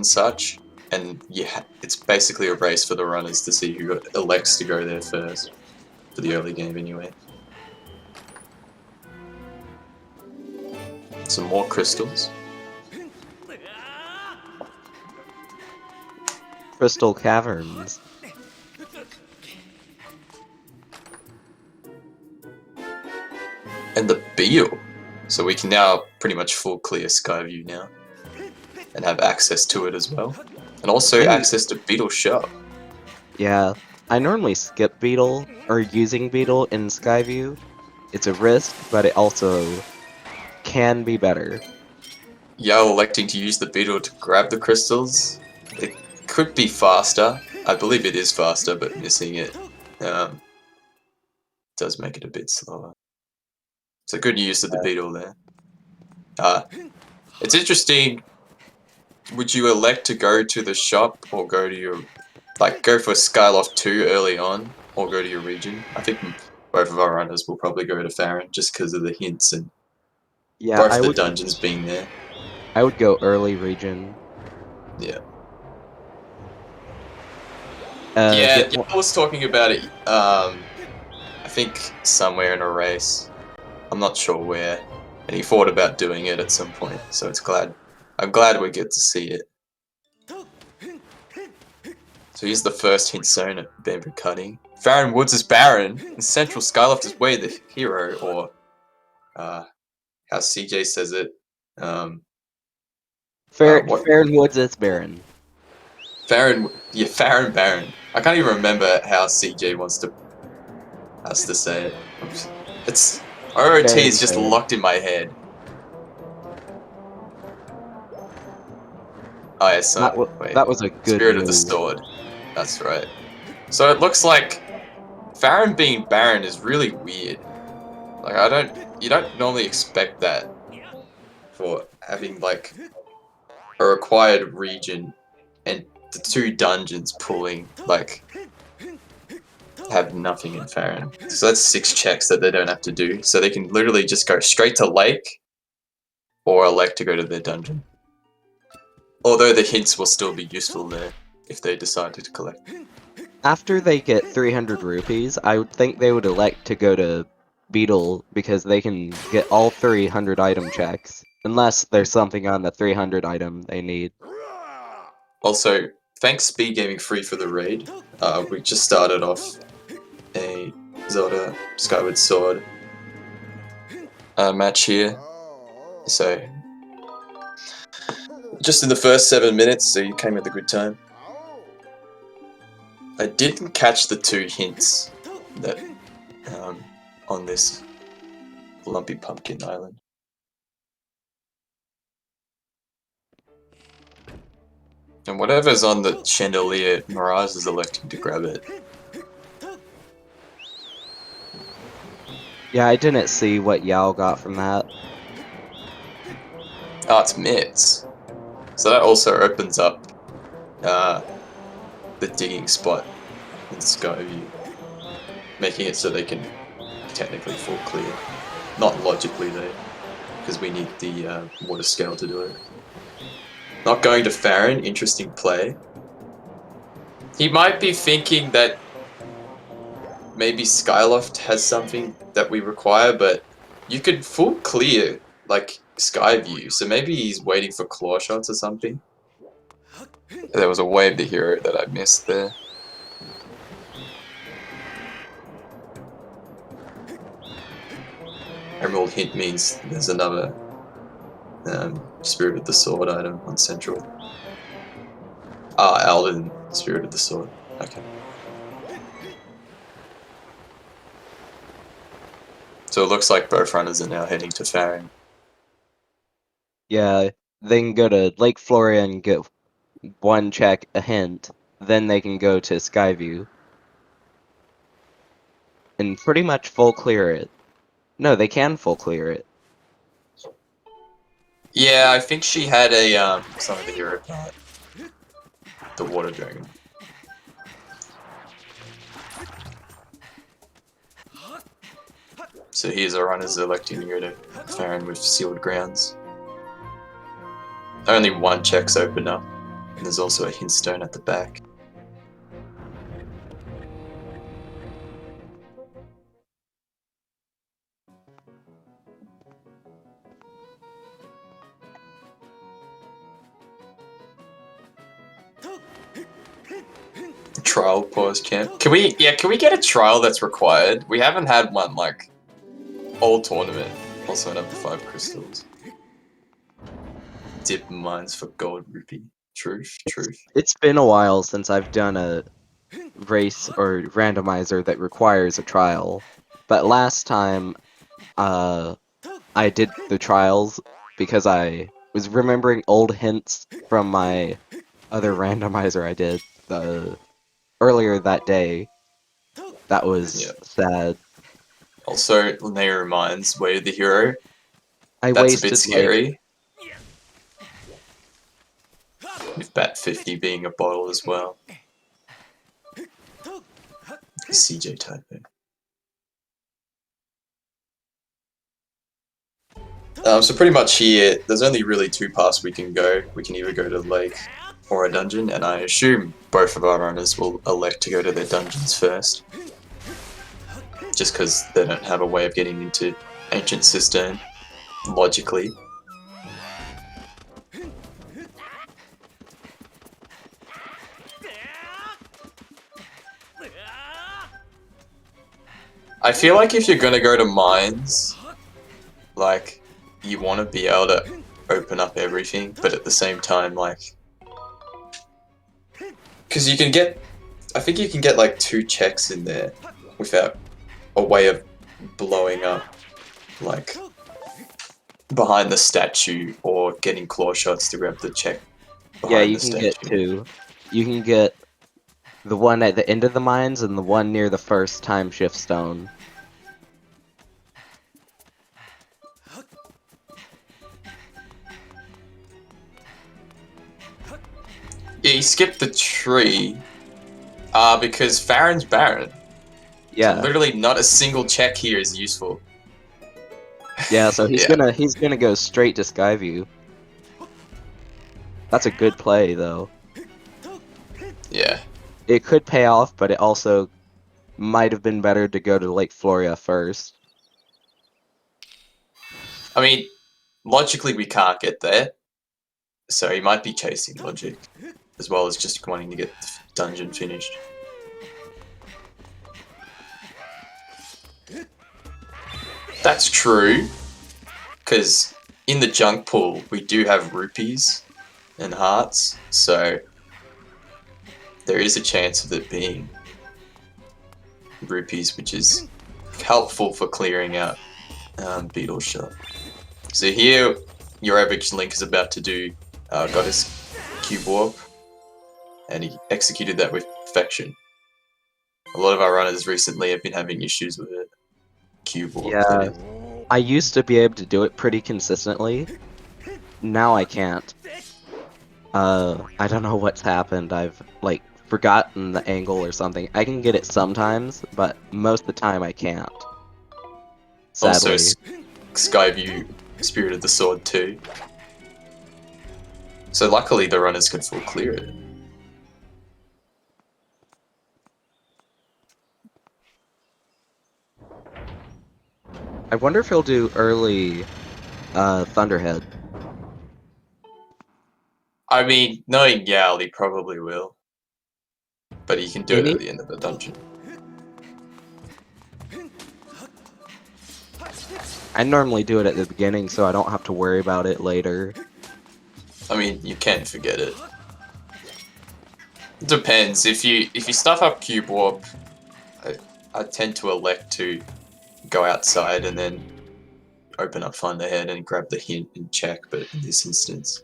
and such, and it's basically a race for the runners to see who elects to go there first, for the early game anyway. Some more crystals. Crystal caverns. And the beetle. So we can now pretty much full clear Skyview now. And have access to it as well. And also access to Beetle Shop. Yeah, I normally skip Beetle, or using Beetle in Skyview. It's a risk, but it also can be better. Yao electing to use the beetle to grab the crystals. It could be faster. I believe it is faster, but missing it does make it a bit slower. So good use of the beetle there. It's interesting. Would you elect to go to the shop or go to your, go for Skyloft 2 early on, or go to your region? I think both of our runners will probably go to Farron just because of the hints and both the dungeons being there. I would go early region. Yeah. I was talking about it, I think somewhere in a race. I'm not sure where. And he thought about doing it at some point, so I'm glad we get to see it. So here's the first hint zone at Bamboo Cutting. Farron Woods is Baron, and Central Skyloft is Way the hero, or how CJ says it. Farron Woods is Baron. Farron Baron. I can't even remember how CJ wants us to say it. It's ROT is just locked in my head. Oh yeah, so that was a good Spirit of the Sword. That's right. So it looks like Farron being Baron is really weird. Like you don't normally expect that for having like a required region and the 2 dungeons pulling have nothing in Farron. So that's 6 checks that they don't have to do. So they can literally just go straight to Lake or elect to go to their dungeon. Although the hints will still be useful there if they decided to collect. After they get 300 rupees, I would think they would elect to go to Beetle because they can get all 300 item checks. Unless there's something on the 300 item they need. Also, thanks SpeedGaming Free for the raid. We just started off a Zelda Skyward Sword match here. So, just in the first 7 minutes, so you came at the good time. I didn't catch the 2 hints that on this Lumpy Pumpkin Island. And whatever's on the chandelier, Mirage is electing to grab it. Yeah, I didn't see what Yao got from that. Oh, it's mitts. So that also opens up the digging spot in Skyview, making it so they can technically full clear. Not logically though, because we need the water scale to do it. Not going to Farron, interesting play. He might be thinking that maybe Skyloft has something that we require, but you could full clear, Skyview, so maybe he's waiting for claw shots or something. There was a Wave the Hero that I missed there. Emerald hint means there's another Spirit of the Sword item on Central. Alden, Spirit of the Sword. Okay. So it looks like both runners are now heading to Farron. Yeah, they can go to Lake Floria and get 1 check, a hint, then they can go to Skyview. And pretty much full clear it. No, they can full clear it. Yeah, I think she had a some of the hero part. The water dragon. So here's our runners electing to go to Farron with sealed grounds. Only 1 check's open up. And there's also a hint stone at the back. Trial pause camp. Can we get a trial that's required? We haven't had one like all tournament. Also enough to 5 crystals. Dip mines for gold rupee. Truth. It's been a while since I've done a race or randomizer that requires a trial. But last time I did the trials because I was remembering old hints from my other randomizer I did earlier that day. That was sad. Also, Linnea reminds, Way of the Hero. I That's a bit wasted scary. With bat 50 being a bottle as well. CJ typing. So pretty much here, there's only really 2 paths we can go. We can either go to the lake or a dungeon, and I assume both of our runners will elect to go to their dungeons first. Just because they don't have a way of getting into Ancient Cistern, logically. I feel like if you're gonna go to mines, like, you want to be able to open up everything, but at the same time, like, because you can get, I think you can get like 2 checks in there without a way of blowing up, like, behind the statue or getting claw shots to grab the check behind the statue. Yeah, you can get 2. You can get the one at the end of the mines and the one near the first time shift stone. Yeah, you skipped the tree, because Farron's barren. Yeah. So literally not a single check here is useful. Yeah, so he's gonna go straight to Skyview. That's a good play though. Yeah. It could pay off, but it also might have been better to go to Lake Floria first. I mean, logically we can't get there, so he might be chasing logic, as well as just wanting to get the dungeon finished. That's true, because in the junk pool we do have rupees and hearts, so there is a chance of it being rupees, which is helpful for clearing out Beetle Shot. So here, YourAverageLink is about to do Goddess Cube Warp, and he executed that with perfection. A lot of our runners recently have been having issues with it. Cube Warp. Yeah, I used to be able to do it pretty consistently. Now I can't. I don't know what's happened. I've, like, forgotten the angle or something. I can get it sometimes, but most of the time I can't. Sadly. Also, Skyview Spirit of the Sword too. So luckily the runners can full clear it. I wonder if he'll do early Thunderhead. I mean, knowing Yal, he probably will. But he can do it at the end of the dungeon. I normally do it at the beginning, so I don't have to worry about it later. I mean, you can forget it. It depends. If you stuff up Cube Warp, I tend to elect to go outside and then open up Find Ahead and grab the hint and check, but in this instance,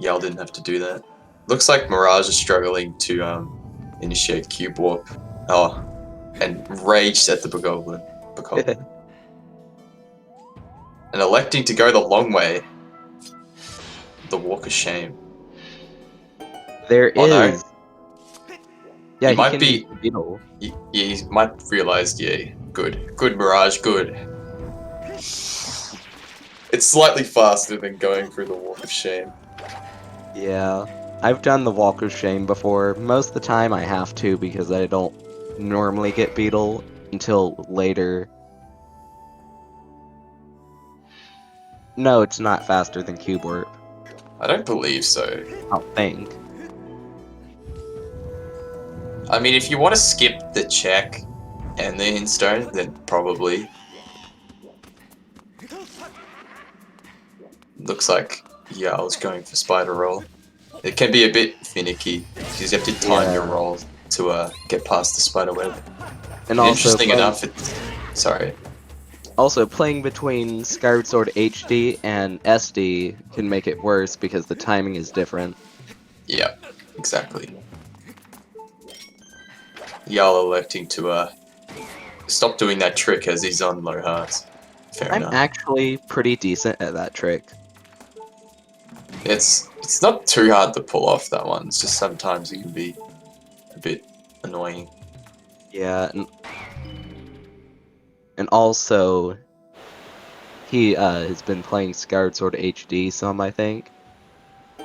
Yal didn't have to do that. Looks like Mirage is struggling to initiate Cube Warp. Oh, and raged at the Bogoblin. And electing to go the long way. The Walk of Shame. There is. No. Yeah, he might be. Beetle. He might realize. Yeah, good, Mirage, good. It's slightly faster than going through the Walk of Shame. Yeah, I've done the Walk of Shame before. Most of the time I have to because I don't normally get Beetle until later. No, it's not faster than Cube Warp. I don't believe so. I don't think. I mean, if you want to skip the check and the Hindstone, then probably. Looks like Yarl's going for Spider Roll. It can be a bit finicky because you have to time your roll to get past the spider web. And also interesting enough, sorry. Also, playing between Skyward Sword HD and SD can make it worse because the timing is different. Yeah, exactly. Yarl electing to stop doing that trick as he's on low hearts. Fair enough. I'm actually pretty decent at that trick. It's not too hard to pull off that one. It's just sometimes it can be a bit annoying. Yeah, and also he has been playing Skyward Sword HD some, I think.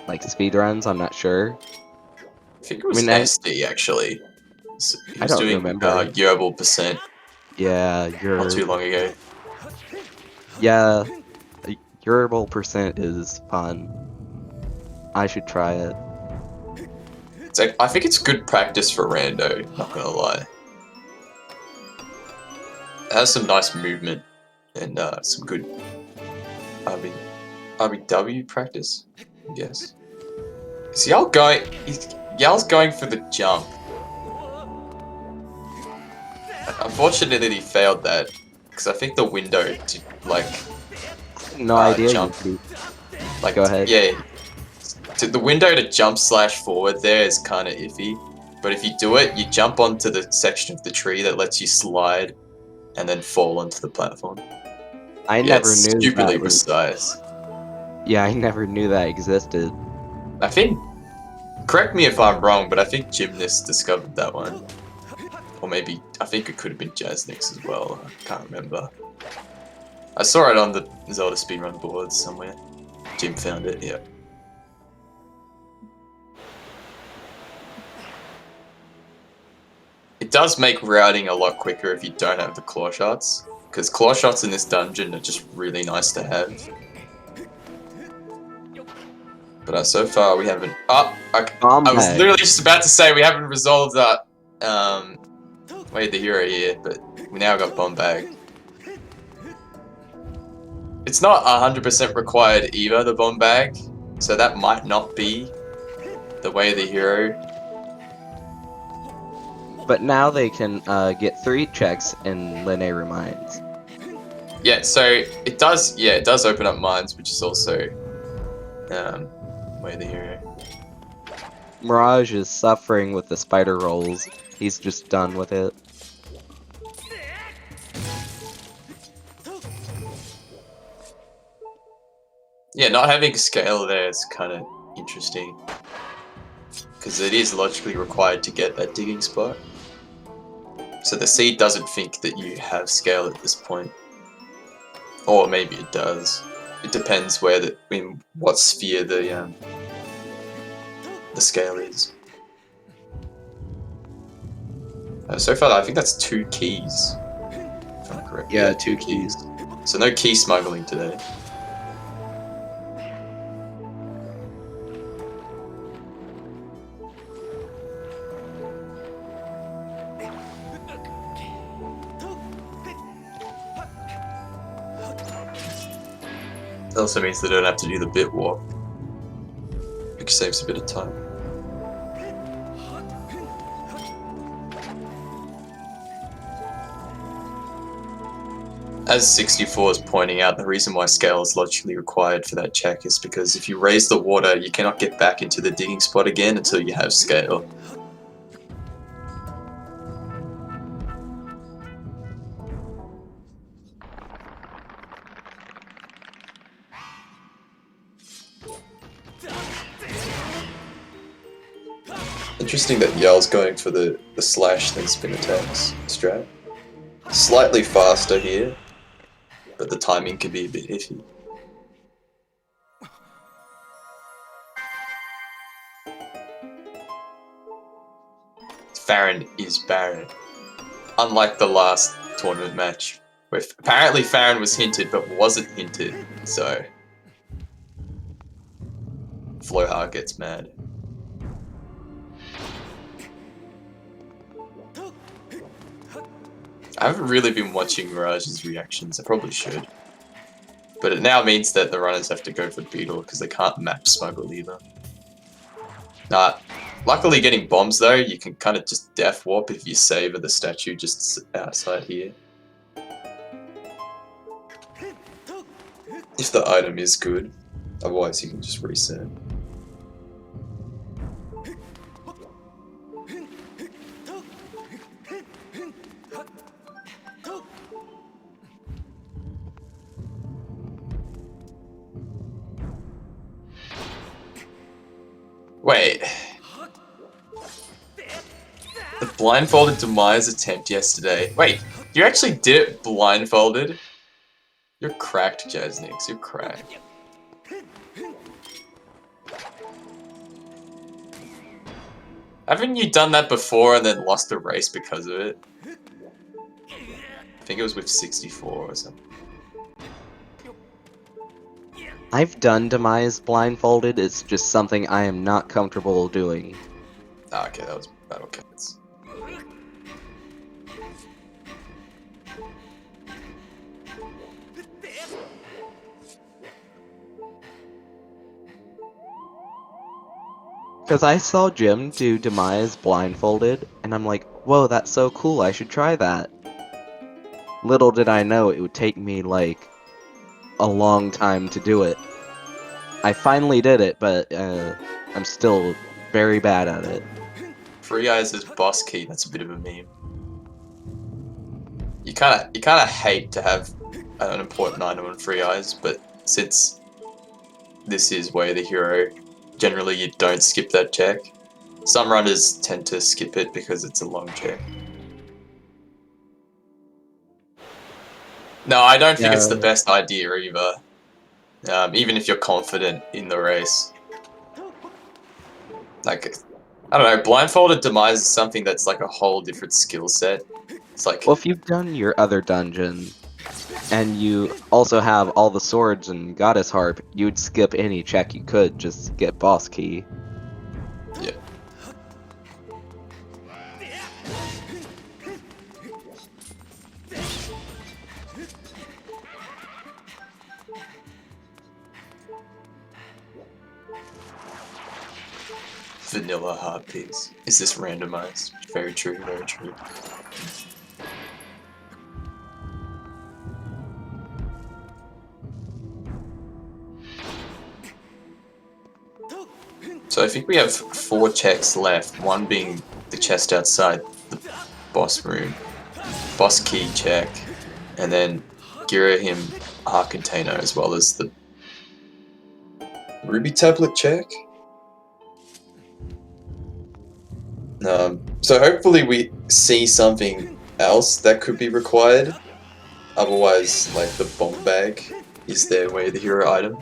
Like speedruns, I'm not sure. I think it was SD actually. He was doing remember. YourAverageLink Yeah, not too long ago. Yeah, YourAverageLink is fun. I should try it. It's like, I think it's good practice for Rando, not gonna lie. It has some nice movement and some good RBW practice, I guess. Is Yarl's going for the jump. Unfortunately, he failed that because I think the window to like no idea. Jump. Like, go ahead. Yeah, the window to jump / forward there is kind of iffy. But if you do it, you jump onto the section of the tree that lets you slide, and then fall onto the platform. I never knew stupidly that precise. Yeah, I never knew that existed. I think. Correct me if I'm wrong, but I think Gymnast discovered that one. Or maybe, I think it could have been Jaznix as well, I can't remember. I saw it on the Zelda speedrun boards somewhere. Jim found it, yeah. It does make routing a lot quicker if you don't have the claw shots, because claw shots in this dungeon are just really nice to have. But so far we haven't... I was literally just about to say we haven't resolved that Way the Hero here, but we now got Bomb Bag. It's not 100% required either, the Bomb Bag, so that might not be the Way of the Hero. But now they can get 3 checks in Linear Mines. Yeah, so it does open up mines, which is also Way of the Hero. Mirage is suffering with the spider rolls. He's just done with it. Yeah, not having scale there is kind of interesting. Because it is logically required to get that digging spot. So the seed doesn't think that you have scale at this point. Or maybe it does. It depends in what sphere the scale is. So far, I think that's 2 keys. If I'm correct. Yeah, 2 keys. So no key smuggling today. That also means they don't have to do the bit walk, which saves a bit of time. As 64 is pointing out, the reason why scale is logically required for that check is because if you raise the water, you cannot get back into the digging spot again until you have scale. Interesting that Yarl's going for the slash then spin attacks strat. Slightly faster here, but the timing can be a bit iffy. Farron is Baron. Unlike the last tournament match, where apparently Farron was hinted but wasn't hinted, so Floha gets mad. I haven't really been watching Mirage's reactions, I probably should. But it now means that the runners have to go for Beetle because they can't map Smuggle either. Luckily getting bombs though, you can kind of just death warp if you save the statue just outside here. If the item is good, otherwise you can just reset. Wait. The blindfolded demise attempt yesterday. Wait, you actually did it blindfolded? You're cracked, Jaznix. You're cracked. Haven't you done that before and then lost a race because of it? I think it was with 64 or something. I've done Demise blindfolded, it's just something I am not comfortable doing. Ah, okay, that was Battle Cats. Because I saw Jim do Demise blindfolded, and I'm like, whoa, that's so cool, I should try that. Little did I know it would take me, like, a long time to do it. I finally did it, but I'm still very bad at it. Free Eyes is boss key, that's a bit of a meme. You kinda hate to have an important item on Free Eyes, but since this is Way of the Hero, generally you don't skip that check. Some runners tend to skip it because it's a long check. No, I don't think it's the best idea either. Even if you're confident in the race. Like, I don't know, blindfolded demise is something that's like a whole different skill set. It's like, well, if you've done your other dungeon, and you also have all the swords and Goddess Harp, you'd skip any check you could, just get boss key. yeah. Vanilla heart piece. Is this randomized? Very true, very true. So I think we have 4 checks left, one being the chest outside the boss room, boss key check, and then Girahim heart container as well as the ruby tablet check. So hopefully we see something else that could be required. Otherwise, like the bomb bag is their Way of the Hero item,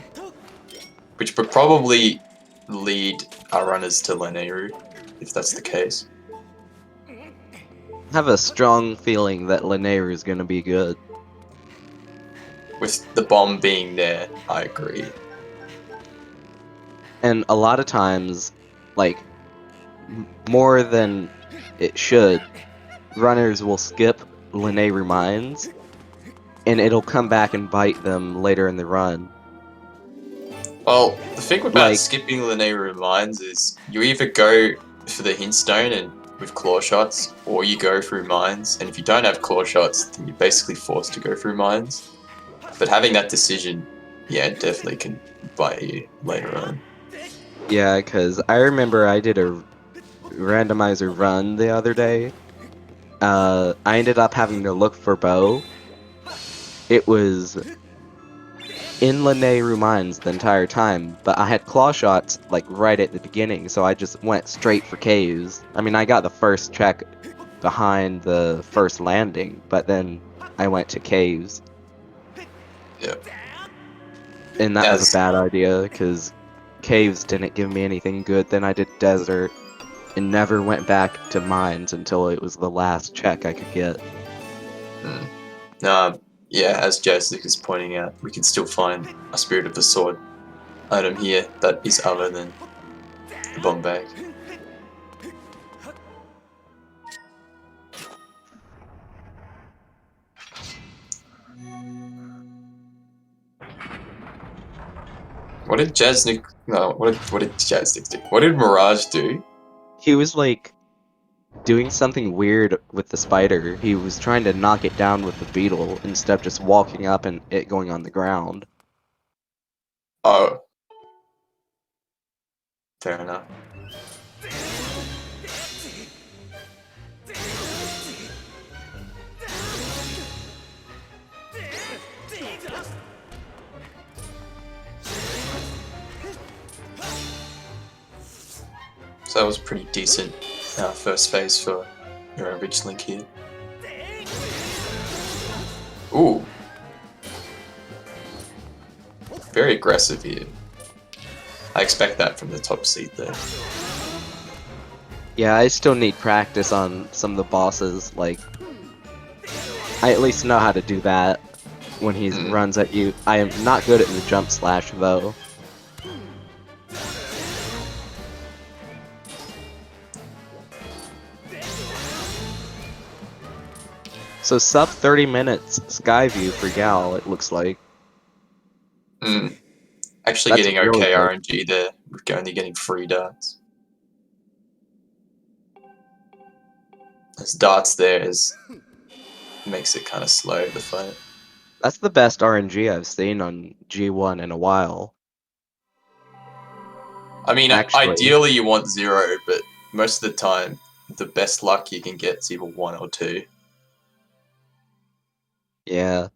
which would probably lead our runners to Lanayru, if that's the case. I have a strong feeling that Lanayru is going to be good. With the bomb being there, I agree. And a lot of times, like, more than it should, runners will skip Lanayru mines, and it'll come back and bite them later in the run. Well, the thing about skipping Lanayru mines is you either go for the hint stone and with claw shots, or you go through mines, and if you don't have claw shots, then you're basically forced to go through mines. But having that decision, yeah, definitely can bite you later on. Yeah, because I remember I did a randomizer run the other day. I ended up having to look for bow. It was in Lanayru mines the entire time, but I had claw shots like right at the beginning, so I just went straight for caves. I mean, I got the first check behind the first landing, but then I went to caves. Yeah. And that was a bad idea, because caves didn't give me anything good. Then I did desert. and never went back to mines until it was the last check I could get. Yeah, as Jazzik is pointing out, we can still find a Spirit of the Sword item here that is other than the bomb bag. What did Jaznik? No, what did Jaznik do? What did Mirage do? He was like doing something weird with the spider. He was trying to knock it down with the beetle instead of just walking up and it going on the ground. Oh, fair enough. So that was pretty decent first phase for YourAverageLink here. Ooh. Very aggressive here. I expect that from the top seed there. Yeah, I still need practice on some of the bosses. Like, I at least know how to do that when he runs at you. I am not good at the jump slash though. So sub 30 minutes Skyview for Gal, it looks like. Actually That's getting really okay good. RNG there, we're only getting 3 darts. Those darts there makes it kind of slow, the fight. That's the best RNG I've seen on G1 in a while. I mean, Actually. ideally you want 0, but most of the time, the best luck you can get is either 1 or 2. Yeah.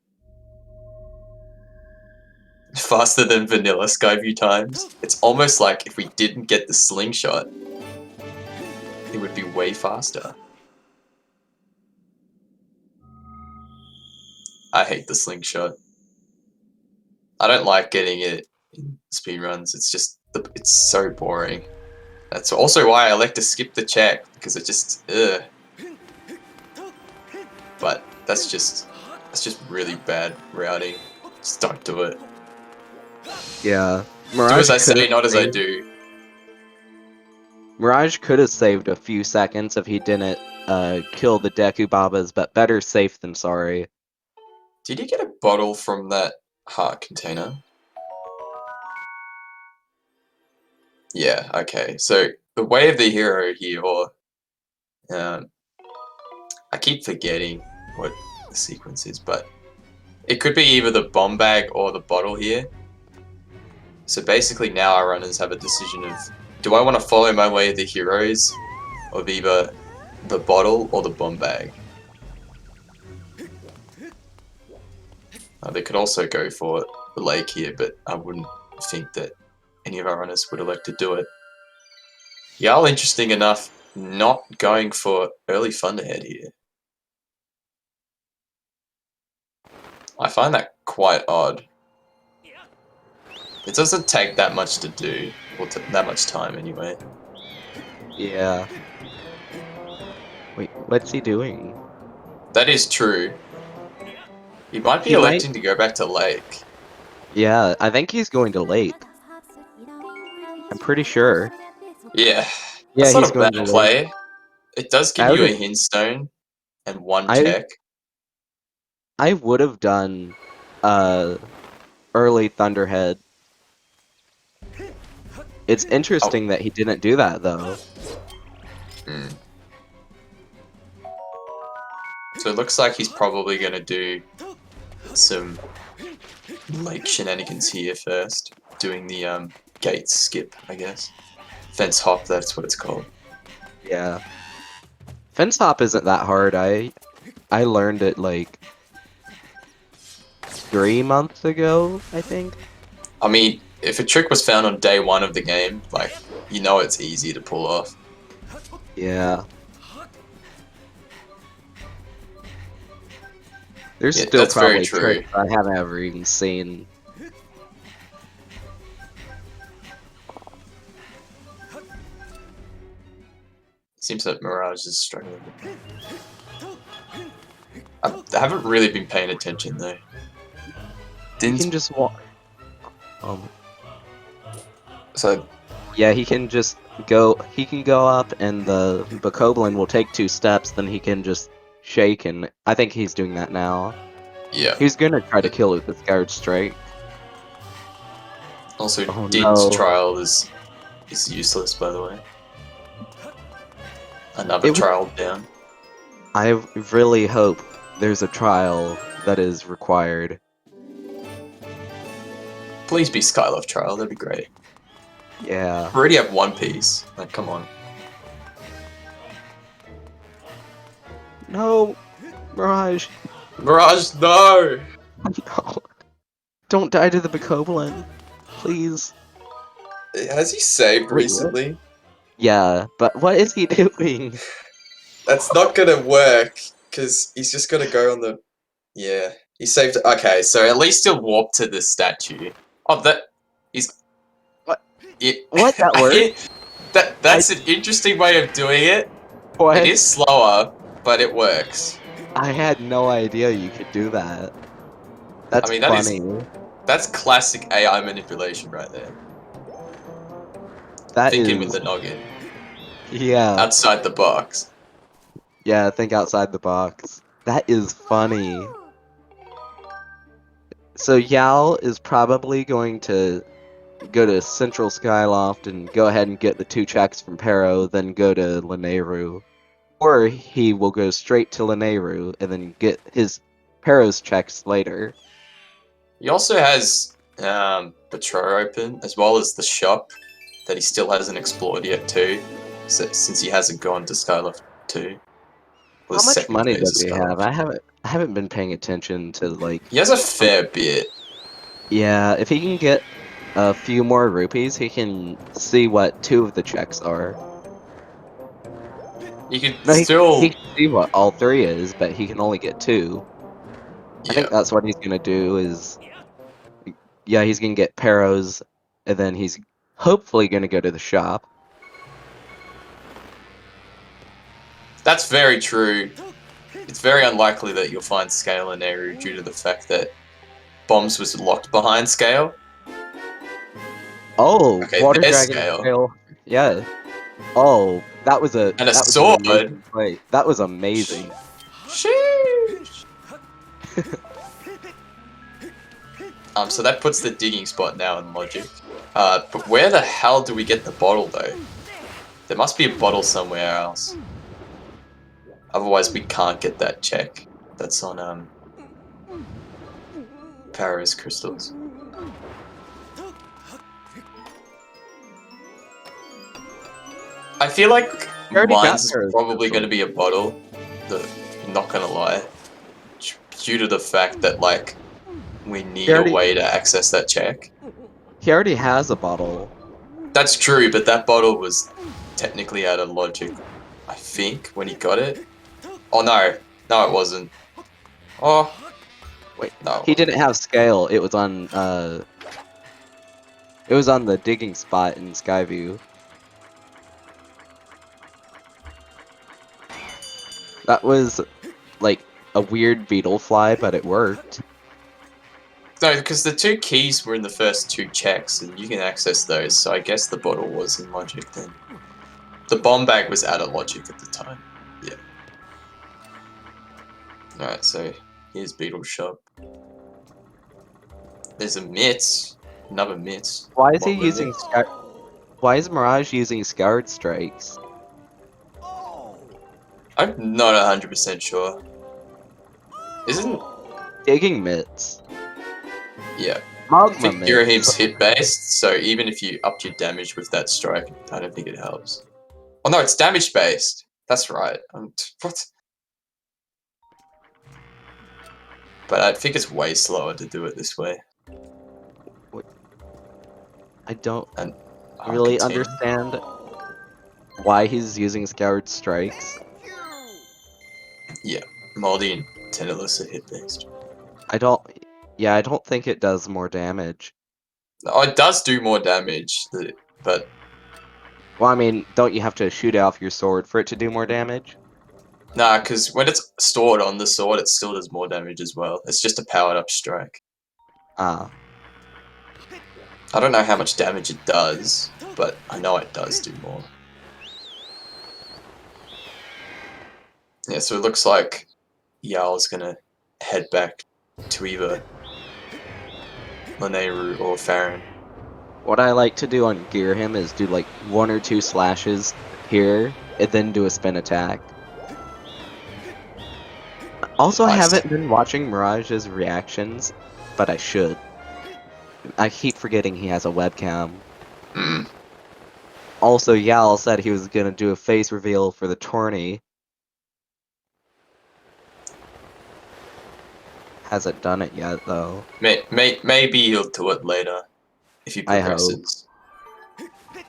Faster than vanilla Skyview times. It's almost like if we didn't get the slingshot, it would be way faster. I hate the slingshot. I don't like getting it in speedruns. It's just, it's so boring. That's also why I like to skip the check, because it just, ugh. But that's just really bad routing. Just don't do it. Yeah. Do as I say, not as I do. Mirage could have saved a few seconds if he didn't kill the Deku Babas, but better safe than sorry. Did you get a bottle from that heart container? Yeah, okay. So, the way of the hero here, or... I keep forgetting what the sequence is, but... It could be either the bomb bag or the bottle here. So basically now our runners have a decision of, do I want to follow my way of the heroes of either the bottle or the bomb bag? They could also go for the lake here, but I wouldn't think that any of our runners would elect to do it. Yarl, interesting enough, not going for early Thunderhead here. I find that quite odd. It doesn't take that much to do, or that much time anyway. Yeah. Wait, what's he doing? That is true. He might be electing to go back to lake. Yeah, I think he's going to lake. I'm pretty sure. Yeah, Yeah, that's not he's a going bad to play. It does give I you a would hindstone and 1 I check. I would have done early Thunderhead. It's interesting that he didn't do that though. So it looks like he's probably going to do some lake shenanigans here first. Doing the gate skip, I guess. Fence hop, that's what it's called. Yeah. Fence hop isn't that hard. I learned it like 3 months ago, I think. I mean, if a trick was found on day 1 of the game, like, you know it's easy to pull off. Yeah. There's still probably tricks I haven't ever even seen. Seems that Mirage is struggling. I haven't really been paying attention though. He can just walk. So Yeah, he can just go. He can go up, and the Bokoblin will take 2 steps. Then he can just shake, and I think he's doing that now. yeah. He's gonna try to kill it with Skyward Strike. Also, Oh, Din's no. trial is useless, by the way. Another trial down. I really hope there's a trial that is required. Please be Skylove trial, that'd be great. Yeah. We already have 1 piece. Like, come on. No, Mirage. Mirage, no! No. Don't die to the Bokoblin. Please. Has he saved recently? Yeah, but what is he doing? That's not gonna work, because he's just gonna go on the... Yeah. He saved... Okay, so at least he'll warp to the statue. Oh, that... He's... What? It... What? That worked? That's an interesting way of doing it. What? It is slower, but it works. I had no idea you could do that. That's that funny. That's classic AI manipulation right there. That Thinking is... with the noggin. Yeah. Outside the box. Yeah, think outside the box. That is funny. So Yao is probably going to go to Central Skyloft and go ahead and get the 2 checks from Pero, then go to Lanayru. Or he will go straight to Lanayru and then get his Pero's checks later. He also has Petro open, as well as the shop that he still hasn't explored yet too, since he hasn't gone to Skyloft 2. How much money does he have? I haven't been paying attention to, like... He has a fair bit. Yeah, if he can get a few more rupees, he can see what 2 of the checks are. You can No, still... he can see what all 3 is, but he can only get 2. Yeah. I think that's what he's gonna do is... Yeah, he's gonna get Pero's, and then he's hopefully gonna go to the shop. That's very true. It's very unlikely that you'll find Scale in Eru due to the fact that Bombs was locked behind Scale. Oh, Okay, Water there's Dragon Scale. Yeah. Oh, that was a... And a that was sword! an amazing play. That was amazing. Sheesh! So that puts the digging spot now in logic. But where the hell do we get the bottle though? There must be a bottle somewhere else. Otherwise we can't get that check. That's on Paris crystals. I feel like mine's is probably going to be a bottle. I'm not gonna lie. Due to the fact that like we need a way to access that check. He already has a bottle. That's true, but that bottle was technically out of logic, I think, when he got it. Oh no, no it wasn't. Oh, wait, no. He didn't have Scale. It was on the digging spot in Skyview. That was like a weird beetle fly, but it worked. No, because the 2 keys were in the first 2 checks, and you can access those, so I guess the bottle was in logic then. The bomb bag was out of logic at the time. Yeah. Alright, so here's Beetle's shop. There's a Mitz. Another Mitz. Why is he using Why is Mirage using Skyward Strikes? I'm not 100% sure. Isn't... Digging mitts. Yeah. Magma I think mitts. Euroheap's hit based, so even if you upped your damage with that strike, I don't think it helps. Oh no, it's damage based. That's right. What? But I think it's way slower to do it this way. I don't And really understand why he's using Skyward Strikes. Yeah, Moldy and Tenderless are hit based. I don't think it does more damage. Oh, it does do more damage, but Well, I mean, don't you have to shoot off your sword for it to do more damage? Nah, because when it's stored on the sword, it still does more damage as well. It's just a powered up strike. Ah. I don't know how much damage it does, but I know it does do more. Yeah, so it looks like Yarl's gonna head back to either Lanayru or Farron. What I like to do on Gear him is do like 1 or 2 slashes here, and then do a spin attack. Also, I Nice. haven't been watching Mirage's reactions, but I should. I keep forgetting he has a webcam. Mm. Also, Yal said he was gonna do a face reveal for the tourney. Hasn't done it yet, though. Maybe he'll do it later if he I hope. progresses.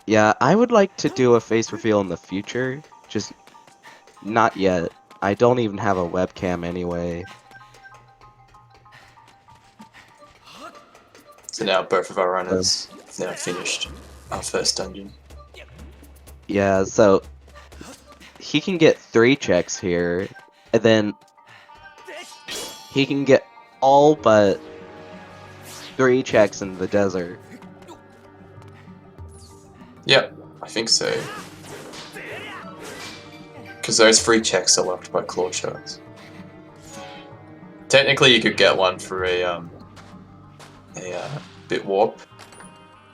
Yeah, I would like to do a face reveal in the future, just not yet. I don't even have a webcam anyway. So now both of our runners now finished our first dungeon. Yeah, so he can get 3 checks here, and then he can get all but 3 checks in the desert. Yep, I think so. Because those 3 checks are locked by claw shots. Technically, you could get one for a bit warp,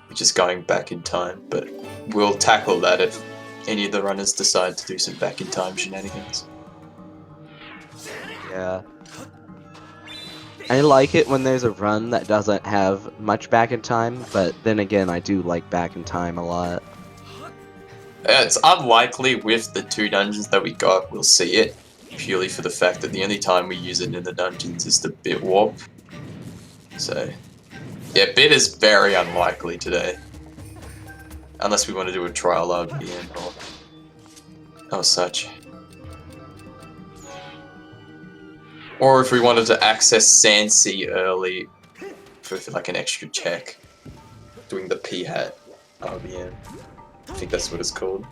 which is going back in time, but we'll tackle that if any of the runners decide to do some back in time shenanigans. Yeah. I like it when there's a run that doesn't have much back in time, but then again, I do like back in time a lot. It's unlikely with the 2 dungeons that we got, we'll see it, purely for the fact that the only time we use it in the dungeons is the bit warp. So, yeah, bit is very unlikely today. Unless we want to do a trial RBN or such. Or if we wanted to access Sand Sea early for like an extra check, doing the P-hat RBN. I think that's what it's called.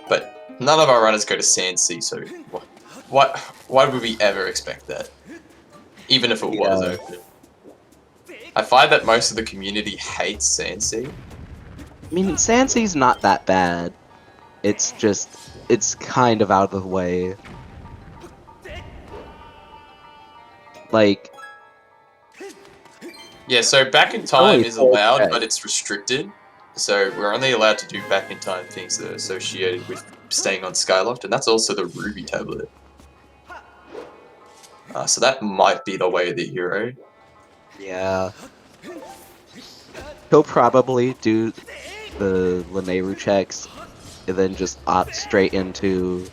But none of our runners go to Sand Sea, so why would we ever expect that? Even if it was open. I find that most of the community hates Sand Sea. I mean, Sansea's not that bad. It's just, it's kind of out of the way. Like... Yeah, so back in time is allowed, but it's restricted. So we're only allowed to do back in time things that are associated with staying on Skyloft, and that's also the Ruby tablet. So that might be the way of the hero. Yeah. He'll probably do the Lanayru checks, and then just opt straight into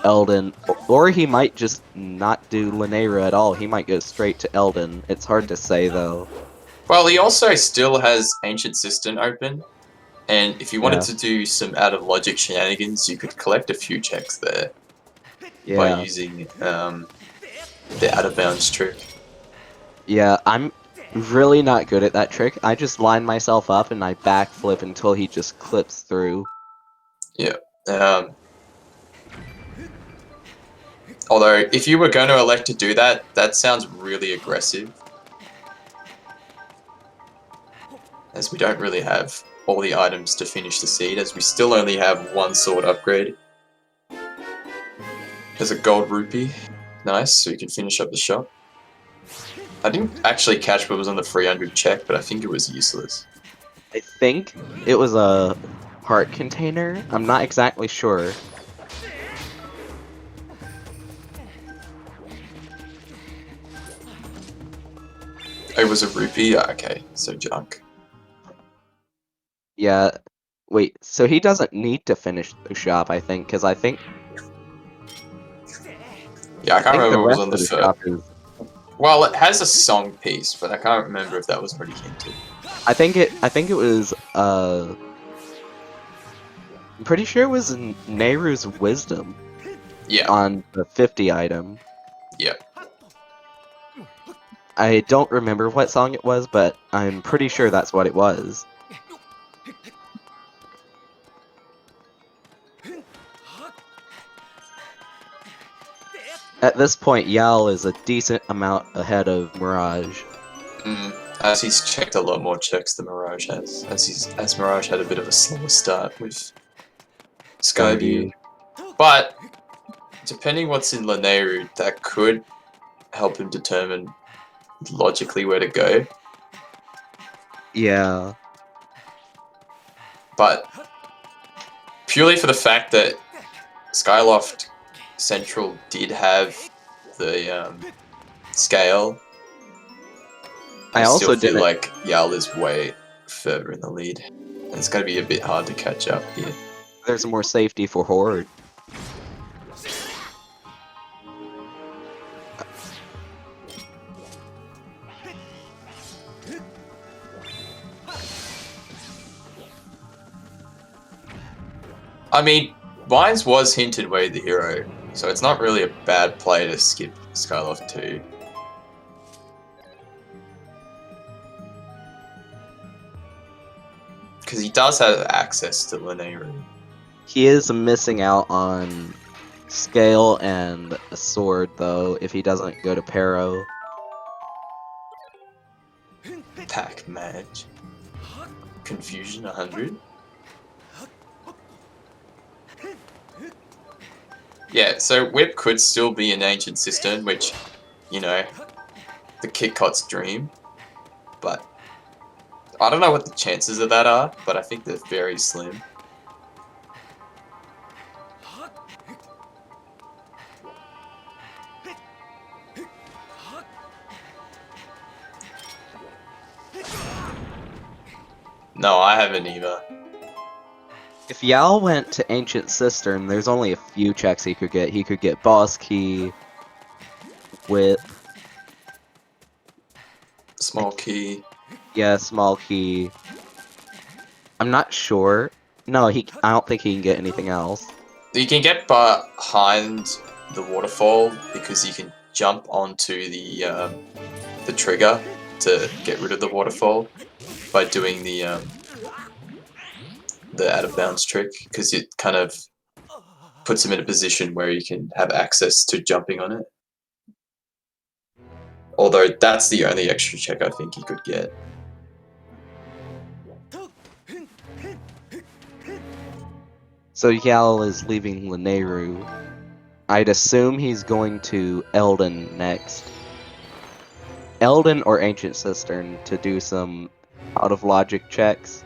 Eldon. Or he might just not do Lanayru at all. He might go straight to Eldon. It's hard to say, though. Well, he also still has Ancient Cistern open, and if you wanted to do some out-of-logic shenanigans, you could collect a few checks there by using the out-of-bounds trick. Yeah, I'm really not good at that trick. I just line myself up and I backflip until he just clips through. Yeah. Although, if you were going to elect to do that, that sounds really aggressive. As we don't really have all the items to finish the seed, as we still only have 1 sword upgrade. There's a gold rupee. Nice, so you can finish up the shop. I didn't actually catch what was on the 300 check, but I think it was useless. I think it was a heart container. I'm not exactly sure. It was a rupee? Okay, so junk. Yeah, wait, so he doesn't need to finish the shop, I think, because I think... Yeah, I can't remember what was on the first. Well, it has a song piece, but I can't remember if that was already hinted. I think it was, I'm pretty sure it was Nehru's Wisdom. Yeah. On the 50 item. Yep. I don't remember what song it was, but I'm pretty sure that's what it was. At this point, Yal is a decent amount ahead of Mirage. As he's checked a lot more checks than Mirage has. As Mirage had a bit of a slower start with Skyview. But depending what's in Lanayru, that could help him determine logically where to go. Yeah. But purely for the fact that Skyloft Central did have the scale, I also still feel didn't- like Yal is way further in the lead. And it's going to be a bit hard to catch up here. There's more safety for Horde. I mean, Vines was hinted way the hero, so it's not really a bad play to skip Skyloft 2. Because he does have access to Lanayru. He is missing out on scale and a sword, though, if he doesn't go to Pero. Pack match. Confusion 100. Yeah, so Whip could still be an Ancient Cistern, which, you know, the Kitcot's dream. But I don't know what the chances of that are, but I think they're very slim. No, I haven't either. If Yal went to Ancient Cistern, there's only a few checks he could get. He could get Boss Key, Whip, Small key. yeah, Small Key. I'm not sure. No, I don't think he can get anything else. You can get behind the waterfall because you can jump onto the trigger to get rid of the waterfall by doing the out of bounds trick, because it kind of puts him in a position where you can have access to jumping on it. Although that's the only extra check I think he could get. So Yal is leaving Lanayru. I'd assume he's going to Eldon next. Eldon or Ancient Cistern to do some out of logic checks.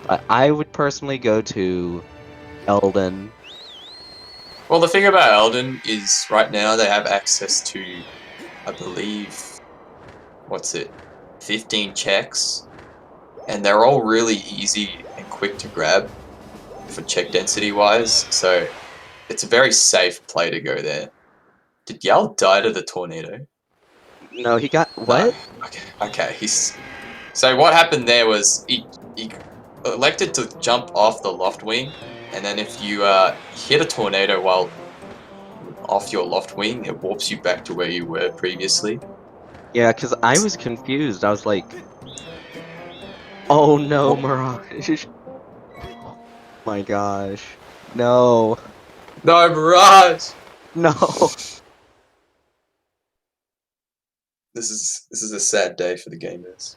But I would personally go to Eldon. Well, the thing about Eldon is right now they have access to, I believe, 15 checks, and they're all really easy and quick to grab for check density wise, so it's a very safe play to go there. Did Yal die to the tornado? No, he got what? No. Okay. So what happened there was he elected to jump off the loft wing, and then if you hit a tornado while off your loft wing, it warps you back to where you were previously. Yeah, because I was confused. I was like, oh no, Mirage. Oh my gosh. No. No, Mirage! No. This is a sad day for the gamers.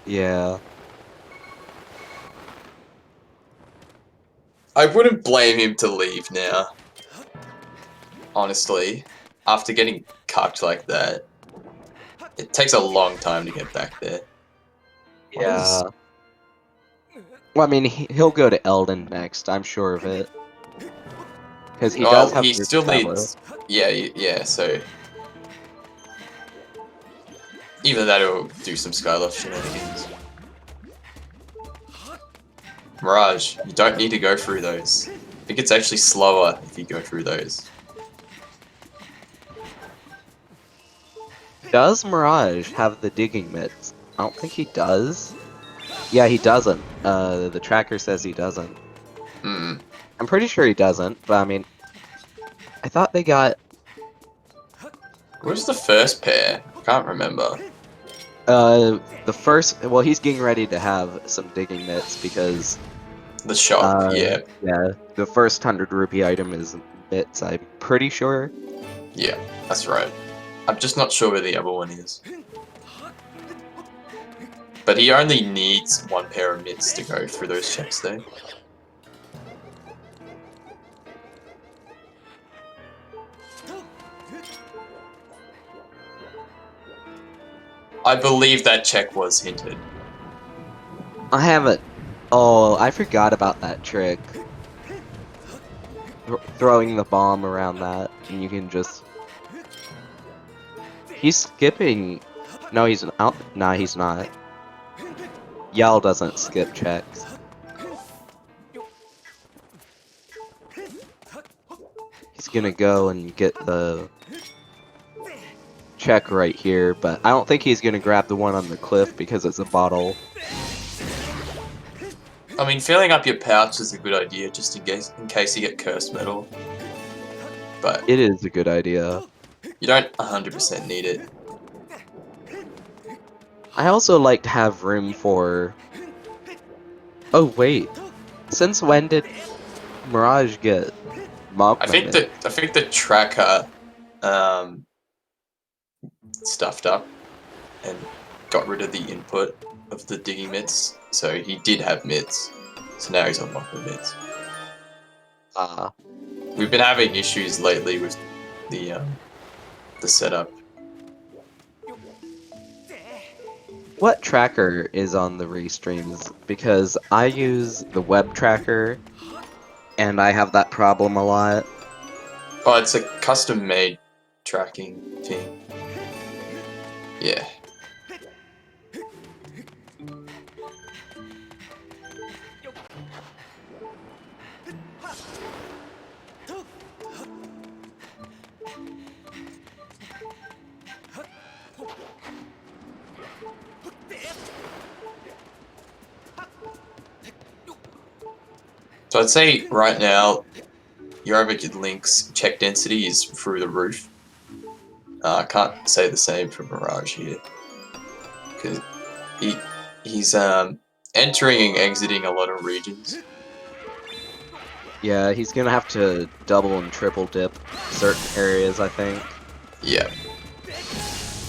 Yeah. I wouldn't blame him to leave now. Honestly, after getting cucked like that, it takes a long time to get back there. Yeah. Well, I mean, he'll go to Eldon next. I'm sure of it. Because he does have. He Group still Tower. needs. Yeah. So either that or do some Skyloft shenanigans. Mirage, you don't need to go through those. I think it's actually slower if you go through those. Does Mirage have the digging mitts? I don't think he does. Yeah, he doesn't. The tracker says he doesn't. Hmm. I'm pretty sure he doesn't, but I mean, I thought they got. Where's the first pair? I can't remember. The first. Well, he's getting ready to have some digging mitts because The shop, yeah. Yeah, the first 100 rupee item is bits, I'm pretty sure. Yeah, that's right. I'm just not sure where the other one is. But he only needs one pair of mitts to go through those checks though. I believe that check was hinted. I haven't. Oh, I forgot about that trick. Throwing the bomb around that, and you can just. He's skipping. No, he's out. Nah, he's not. Yell doesn't skip checks. He's gonna go and get the check right here, but I don't think he's gonna grab the one on the cliff because it's a bottle. I mean, filling up your pouch is a good idea just in case you get cursed metal. But It is a good idea. you don't 100% need it. I also like to have room for... Oh wait, since when did Mirage get mob? I think the tracker stuffed up and got rid of the input of the digging mitts, so he did have mitts. So now he's on mock mitts. We've been having issues lately with the setup. What tracker is on the restreams? Because I use the web tracker, and I have that problem a lot. Oh, it's a custom-made tracking thing. Yeah. So I'd say right now, YourAverageLink's check density is through the roof. I can't say the same for Mirage here, because he's entering and exiting a lot of regions. Yeah, he's gonna have to double and triple dip certain areas, I think. Yeah.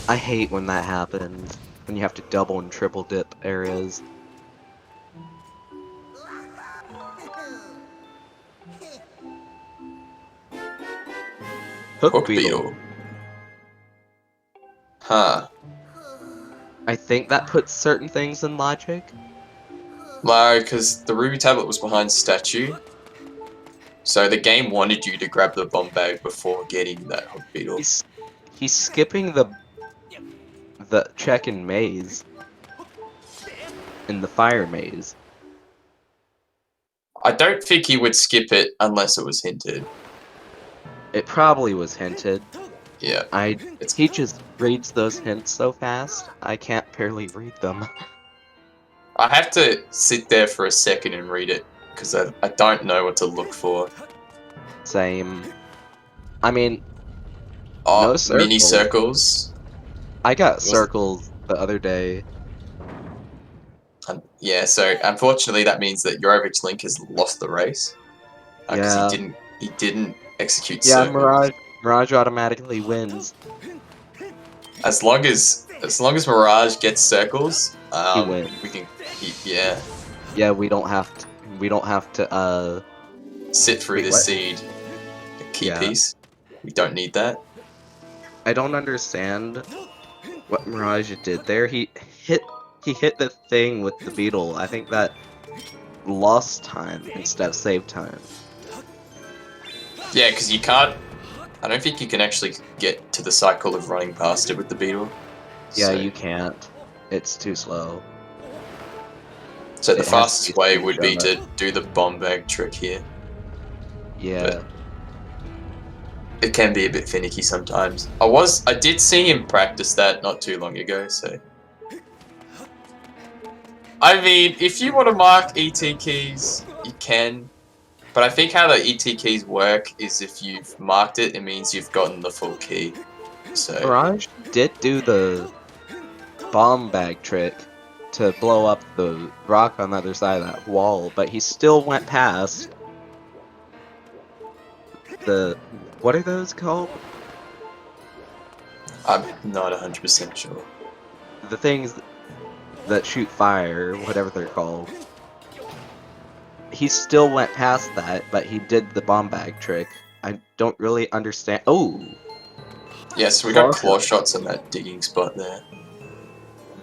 I hate when that happens, when you have to double and triple dip areas. Hook beetle. Huh. I think that puts certain things in logic. No, because the ruby tablet was behind statue, so the game wanted you to grab the bomb bag before getting that hook beetle. He's skipping the check in maze. In the fire maze. I don't think he would skip it unless it was hinted. It probably was hinted. Yeah. He just reads those hints so fast, I can't barely read them. I have to sit there for a second and read it, because I don't know what to look for. Same. I mean... Oh, no circles. mini circles. I got circles the other day. Yeah, so unfortunately that means that YourAverageLink has lost the race. Because he didn't execute circles. Mirage automatically wins. As long as Mirage gets circles, he wins. Yeah. Yeah, we don't have to sit through this seed. A key piece. We don't need that. I don't understand what Mirage did there. He hit the thing with the beetle. I think that lost time instead of saved time. Yeah, because you can't... I don't think you can actually get to the cycle of running past it with the beetle. Yeah, you can't. It's too slow. So the fastest way would be to do the bomb bag trick here. Yeah. But it can be a bit finicky sometimes. I did see him practice that not too long ago, so... I mean, if you want to mark ET keys, you can. But I think how the ET keys work is if you've marked it, it means you've gotten the full key. So Mirage did do the bomb bag trick to blow up the rock on the other side of that wall, but he still went past the... What are those called? I'm not 100% sure. The things that shoot fire, whatever they're called. He still went past that, but he did the bomb bag trick. I don't really understand. Oh! Yes, we got Claw claw shot. shots on that digging spot there.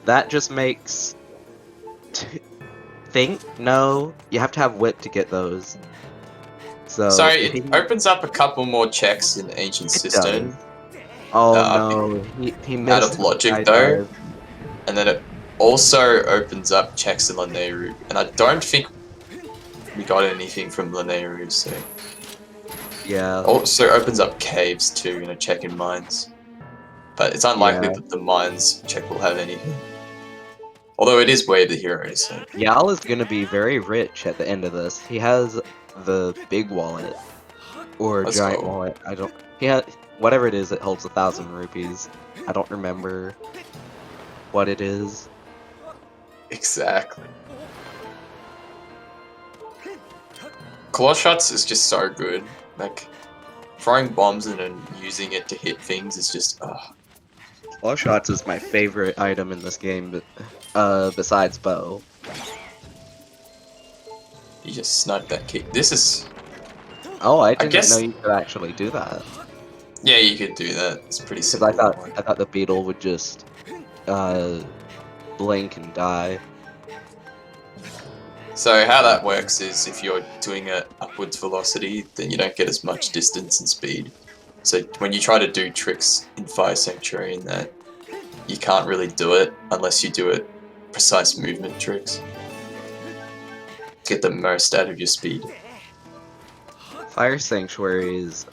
That just makes... Think? No. You have to have whip to get those. So, Sorry, if he... it opens up a couple more checks in Ancient It Cistern. does. Oh Uh, no, he out missed of the logic though. skydive. And then it also opens up checks in Lanayru. And I don't think we got anything from Lanayru, so... Yeah, Also opens up caves too, in a check in mines. But it's unlikely yeah. that the mines check will have anything. Although it is Way of the Hero, so... Yal is gonna be very rich at the end of this. He has the big wallet. Or Let's giant go. wallet. I don't... He has... Whatever it is, it holds 1,000 rupees. I don't remember what it is. Exactly. Claw shots is just so good. Like, throwing bombs in and using it to hit things is just, Claw shots is my favorite item in this game, but, besides bow. you just snuck that kick. This is... Oh, I didn't guess- know you could actually do that. Yeah, you could do that. It's pretty Because simple. I thought the beetle would just, blink and die. So how that works is if you're doing a upwards velocity, then you don't get as much distance and speed. So when you try to do tricks in Fire Sanctuary and that, you can't really do it unless you do it precise movement tricks. Get the most out of your speed. Fire Sanctuary is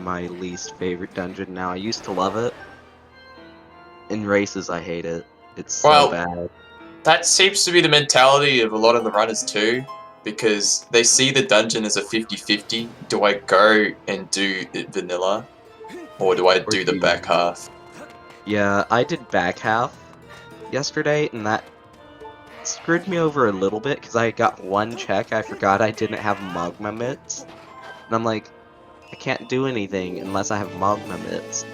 my least favorite dungeon now. I used to love it. In races, I hate it. It's so Well, bad. That seems to be the mentality of a lot of the runners too, because they see the dungeon as a 50-50. Do I go and do it vanilla, or do I do the back half? Yeah, I did back half yesterday, and that screwed me over a little bit, because I got one check. I forgot I didn't have Magma Mitts. And I'm like, I can't do anything unless I have Magma Mitts.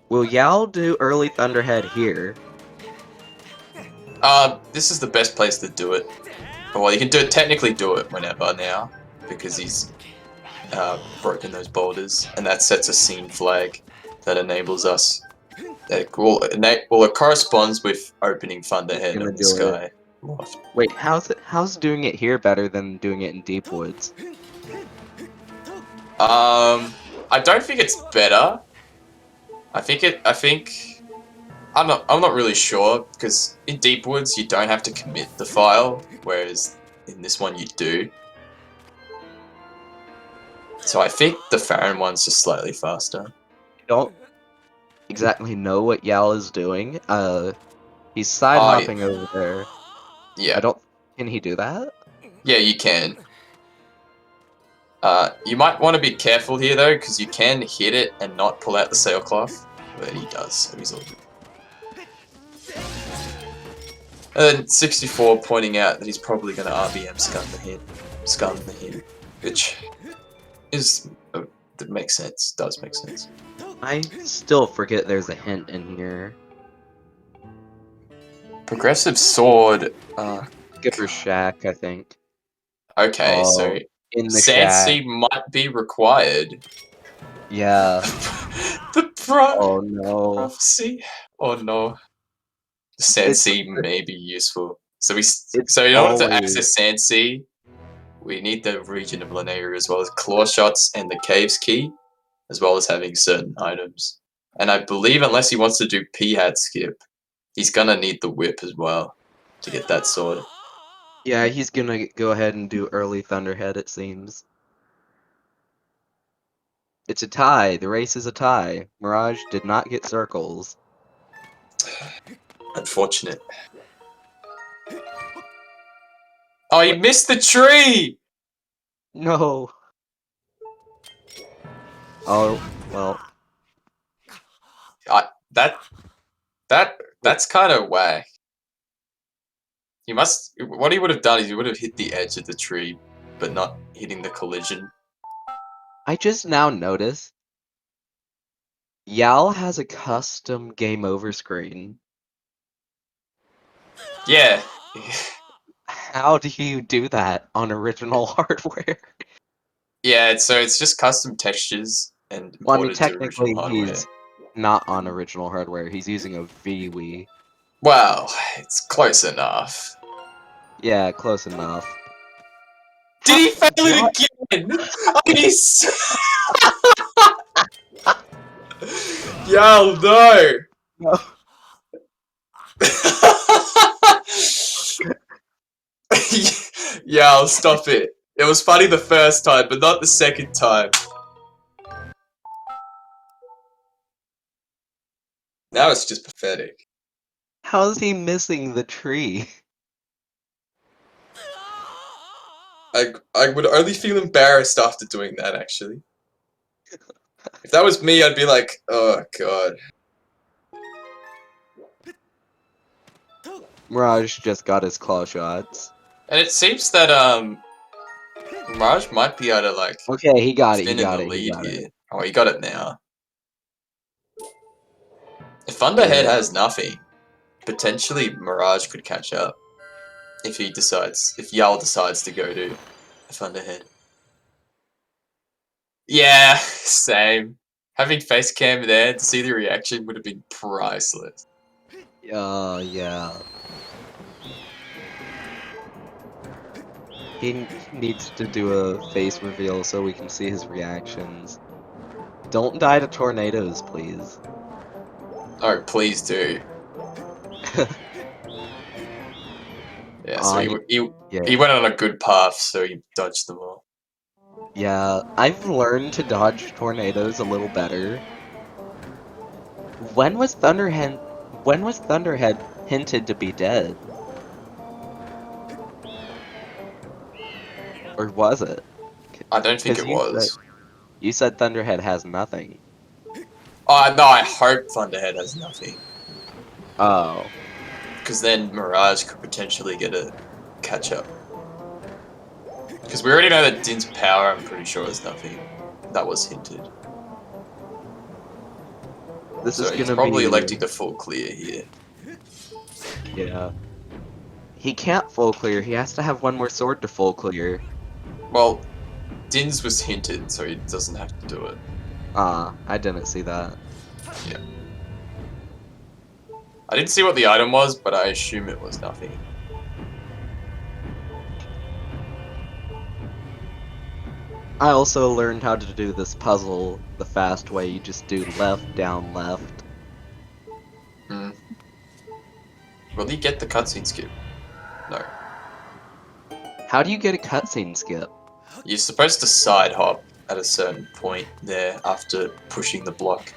Will Yao do early Thunderhead here? This is the best place to do it. Well, you can technically do it whenever now, because he's broken those boulders, and that sets a scene flag that enables us. It corresponds with opening Thunderhead Gonna on the do sky. Wait, how's doing it here better than doing it in Deep Woods? I don't think it's better. I'm not really sure, because in Deep Woods you don't have to commit the file, whereas in this one you do. So I think the Farron one's just slightly faster. I don't exactly know what Yao is doing. He's side hopping over there. Yeah. Can he do that? Yeah, you can. You might want to be careful here though, because you can hit it and not pull out the sailcloth. But he does, so he's all good. And 64 pointing out that he's probably going to RBM scum the hit, which is that makes sense. Does make sense. I still forget there's a hint in here. Progressive sword. Skipper's Shack, I think. Okay, so in the Sandsea shack. might be required. Yeah. Oh no. Prophecy. Oh no. Sandsea may be useful. So in order to access Sandsea, we need the region of Lanayru as well as claw shots and the caves key, as well as having certain items. And I believe unless he wants to do P-hat skip, he's gonna need the whip as well to get that sword. Yeah, he's gonna go ahead and do early Thunderhead, it seems. It's a tie. The race is a tie. Mirage did not get circles. Unfortunate. Oh, he missed the tree! No. Oh, well. That's kind of whack. He must. What he would have done is he would have hit the edge of the tree, but not hitting the collision. I just now noticed Yal has a custom game over screen. Yeah. How do you do that on original hardware? Yeah, so it's just custom textures and Well, I mean, imported to technically, original hardware. he's not on original hardware. He's using a VWii. Well, it's close enough. Yeah, close enough. Did he fail What? it again? He's... Yo, no! No. Yo, stop it. It was funny the first time, but not the second time. Now it's just pathetic. How is he missing the tree? I would only feel embarrassed after doing that, actually. If that was me, I'd be like, oh god. Mirage just got his claw shots. And it seems that, Mirage might be able to, like, Okay, he got it, he spin in got the it, he lead got here. it. Oh, he got it now. If Thunderhead Yeah. has nothing, potentially Mirage could catch up. If he decides, if Yal decides to go to Thunderhead. Yeah, same. Having face cam there to see the reaction would have been priceless. Yeah. He needs to do a face reveal so we can see his reactions. Don't die to tornadoes, please. Oh, please do. Yeah, so he went on a good path, so he dodged them all. Yeah, I've learned to dodge tornadoes a little better. When was Thunderhead hinted to be dead? Or was it? I don't think it 'Cause was. You said Thunderhead has nothing. Oh, no, I hope Thunderhead has nothing. Oh. Because then Mirage could potentially get a catch-up. Because we already know that Din's power, I'm pretty sure, is nothing. That was hinted. This is So he's gonna probably be... electing to full clear here. Yeah. He can't full clear, he has to have one more sword to full clear. Well, Din's was hinted, so he doesn't have to do it. Ah, I didn't see that. Yeah. I didn't see what the item was, but I assume it was nothing. I also learned how to do this puzzle the fast way. You just do left, down, left. Hmm. Will he get the cutscene skip? No. How do you get a cutscene skip? You're supposed to side hop at a certain point there after pushing the block.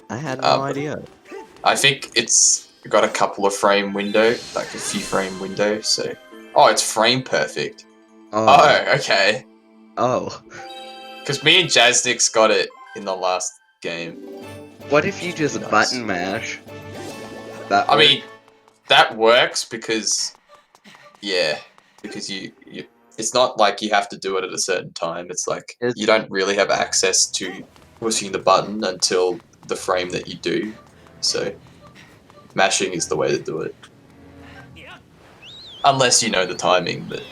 I had no idea. I think it's got a couple of frame window, like a few frame window, so... Oh, it's frame perfect. Oh, okay. Oh. Because me and Jaznix got it in the last game. What if you just Nice. button mash? That I mean, that works because... Yeah, because you it's not like you have to do it at a certain time. It's like you don't really have access to pushing the button until the frame that you do. So mashing is the way to do it. Unless you know the timing, but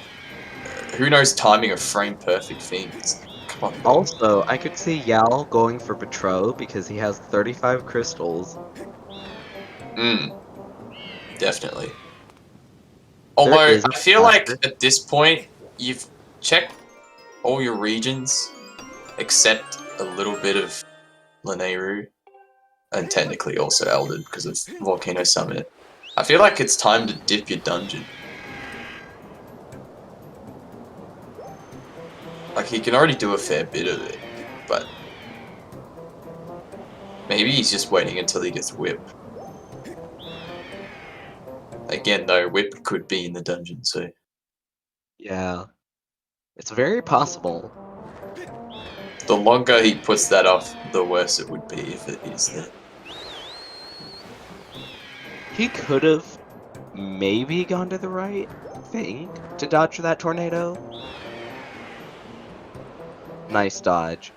who knows timing of frame perfect things? Come on. Also, I could see Yal going for Betrow because he has 35 crystals. Definitely. Although, I feel like at this point, you've checked all your regions, except a little bit of Lanayru, and technically also Eldred because of Volcano Summit. I feel like it's time to dip your dungeon. Like, he can already do a fair bit of it, but maybe he's just waiting until he gets Whip. Again, though, Whip could be in the dungeon, so... Yeah. It's very possible. The longer he puts that off, the worse it would be if it is there. He could have maybe gone to the right, think, to dodge that tornado. Nice dodge.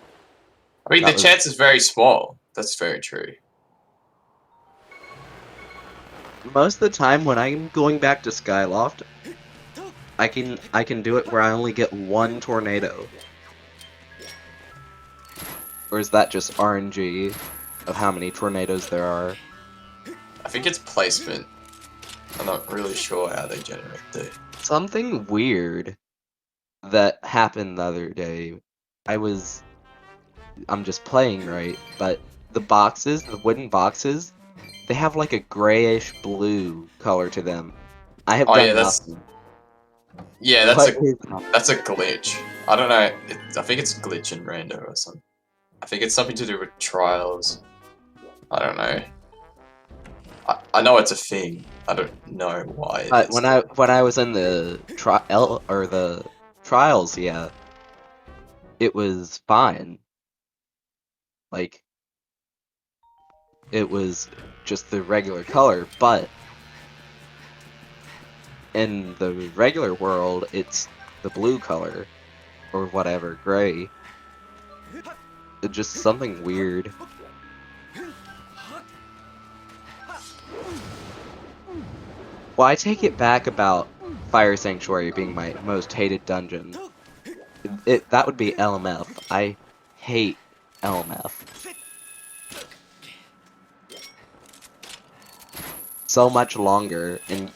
I mean, That the was chance is very small. That's very true. most of the time when I'm going back to Skyloft, I can do it where I only get one tornado. Or is that just RNG of how many tornadoes there are? I think it's placement. I'm not really sure how they generate the... Something weird that happened the other day. I'm just playing, right? But the boxes, the wooden boxes, they have like a grayish blue color to them. I have Oh done yeah, nothing. that's What is a glitch. I don't know. I think it's glitch in rando or something. I think it's something to do with trials. I don't know. I know it's a thing. I don't know why it is. when I was in the trial or the trials, yeah, it was fine. Like it was just the regular color, but in the regular world, it's the blue color or whatever, gray. It's just something weird. Well, I take it back about Fire Sanctuary being my most hated dungeon. That would be LMF. I hate LMF. So much longer, and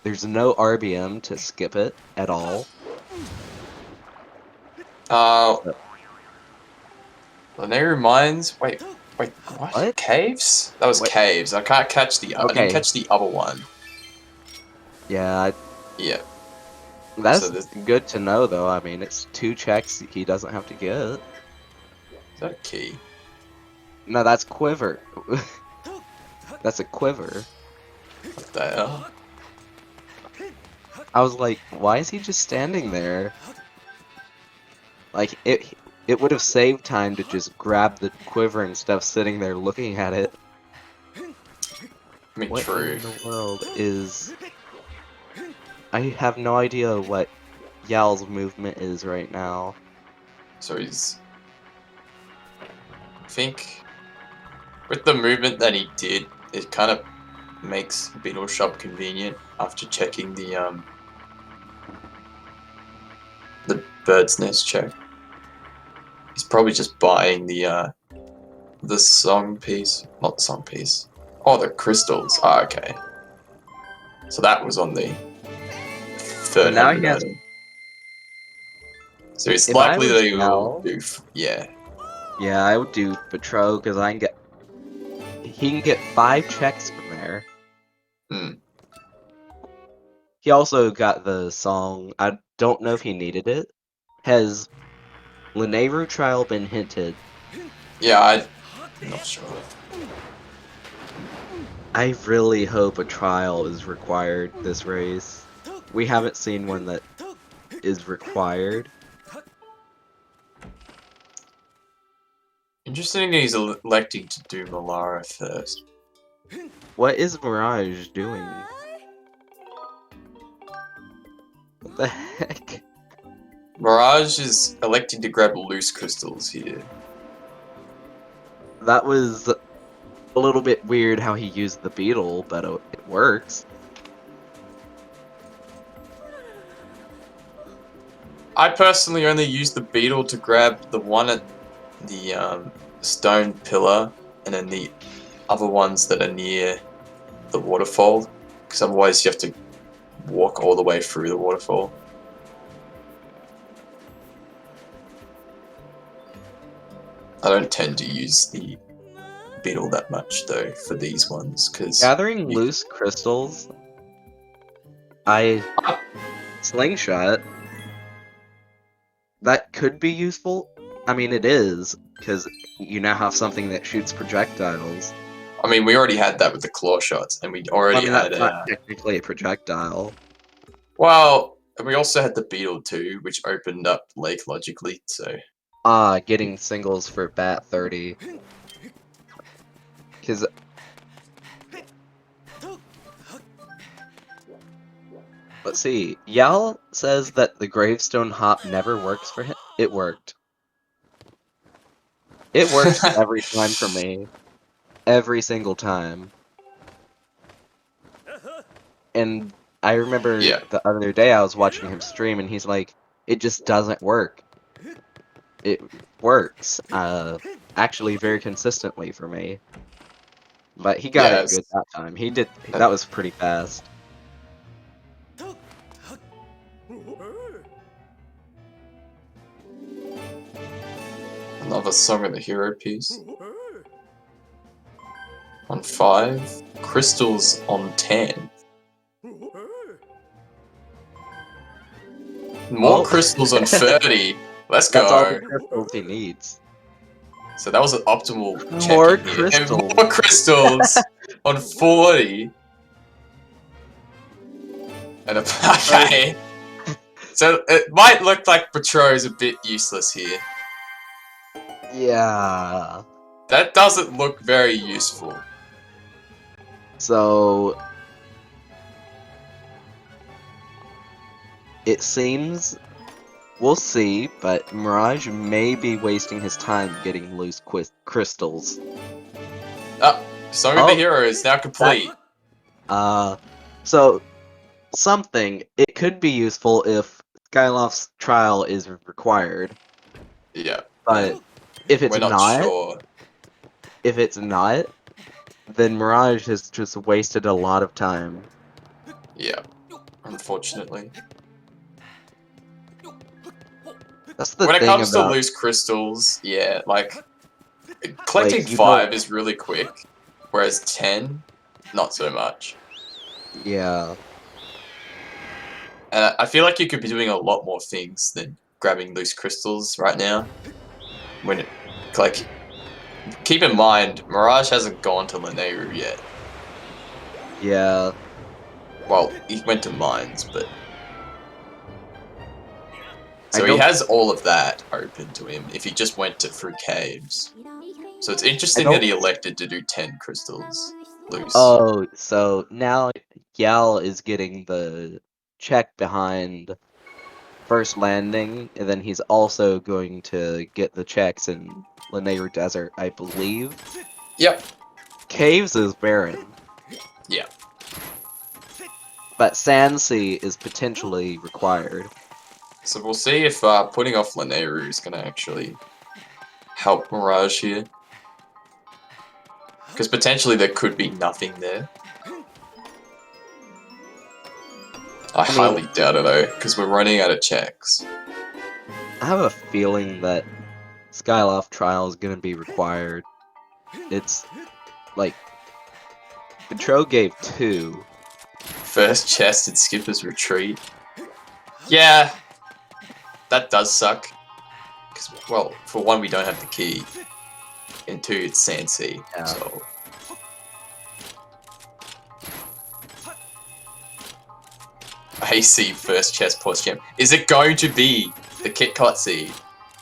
there's no RBM to skip it at all. Lanayru Mines? Wait, what? What? Caves? That was What? caves. I can't catch the... I didn't Okay, catch the other one. yeah, Yeah. that's So this... good to know, though. I mean, it's 2 checks he doesn't have to get. Is that a key? No, that's Quiver. That's a Quiver. What the hell? I was like, why is he just standing there? Like, it would have saved time to just grab the quiver and stuff sitting there looking at it. I mean, What true. in the world is... I have no idea what Yal's movement is right now. So he's... I think... With the movement that he did, it kind of makes Beetle Shop convenient after checking the bird's nest check. He's probably just buying the song piece. Not the song piece. Oh, the crystals. Ah, okay. So that was on the So now he 300 has... item. So it's If I likely was that he will Yal... do... Yeah. Yeah, I would do Patrol, because I can get... He can get 5 checks from there. Hmm. He also got the song... I don't know if he needed it. Has Lanayru Trial been hinted? Yeah, I'm not sure. I really hope a trial is required this race. We haven't seen one that is required. Interesting that he's electing to do Malara first. What is Mirage doing? What the heck? Mirage is electing to grab loose crystals here. That was a little bit weird how he used the beetle, but it works. I personally only use the beetle to grab the one at the stone pillar, and then the other ones that are near the waterfall, because otherwise you have to walk all the way through the waterfall. I don't tend to use the beetle that much though for these ones, because Gathering loose crystals, slingshot, that could be useful. I mean, it is, because you now have something that shoots projectiles. I mean, we already had that with the claw shots, and we already had that's a... not technically a projectile. Well, and we also had the beetle too, which opened up Lake logically, so... Getting singles for Bat 30. Because Let's see. Yal says that the gravestone hop never works for him. It worked. It works every time for me. Every single time. And I remember Yeah. the other day I was watching him stream and he's like, it just doesn't work. It works, actually very consistently for me. But he got Yeah. it good that time. He did, Uh, that was pretty fast. Another Song of the Hero piece. On 5. Crystals on 10. More Well, crystals on 30. Let's that's all the go. crystals he needs. So that was an optimal More checking here. And crystals. more crystals on 40. And okay. So it might look like Petro is a bit useless here. Yeah. That doesn't look very useful. So it seems we'll see, but Mirage may be wasting his time getting loose crystals. Oh, Song of the Hero is now complete. So something it could be useful if Skyloft's trial is required, Yeah. but if it's We're not sure. if it's not, then Mirage has just wasted a lot of time. Yeah. Unfortunately. That's the When it thing comes to about loose crystals, yeah, like collecting you 5 is really quick, whereas 10, not so much. yeah. And I feel like you could be doing a lot more things than grabbing loose crystals right now. When it, like, keep in mind, Mirage hasn't gone to Lanayru yet. Yeah. Well, he went to Mines, but... I So he don't- has all of that open to him if he just went through caves. So it's interesting that he elected to do 10 crystals loose. Oh, so now Yal is getting the check behind first landing, and then he's also going to get the checks in Lanayru Desert, I believe. Yep. Caves is barren. Yeah. But Sandsea is potentially required. So we'll see if putting off Lanayru is going to actually help Mirage here. Because potentially there could be nothing there. I highly doubt it though, because we're running out of checks. I have a feeling that Skyloft trial is going to be required. It's like Petro gave 2. First chest in Skipper's Retreat. Yeah, that does suck. Because, well, for one, we don't have the key. And 2, it's Sandsea, Yeah. so... AC first chest post gem. Is it going to be the Kit Kat seed?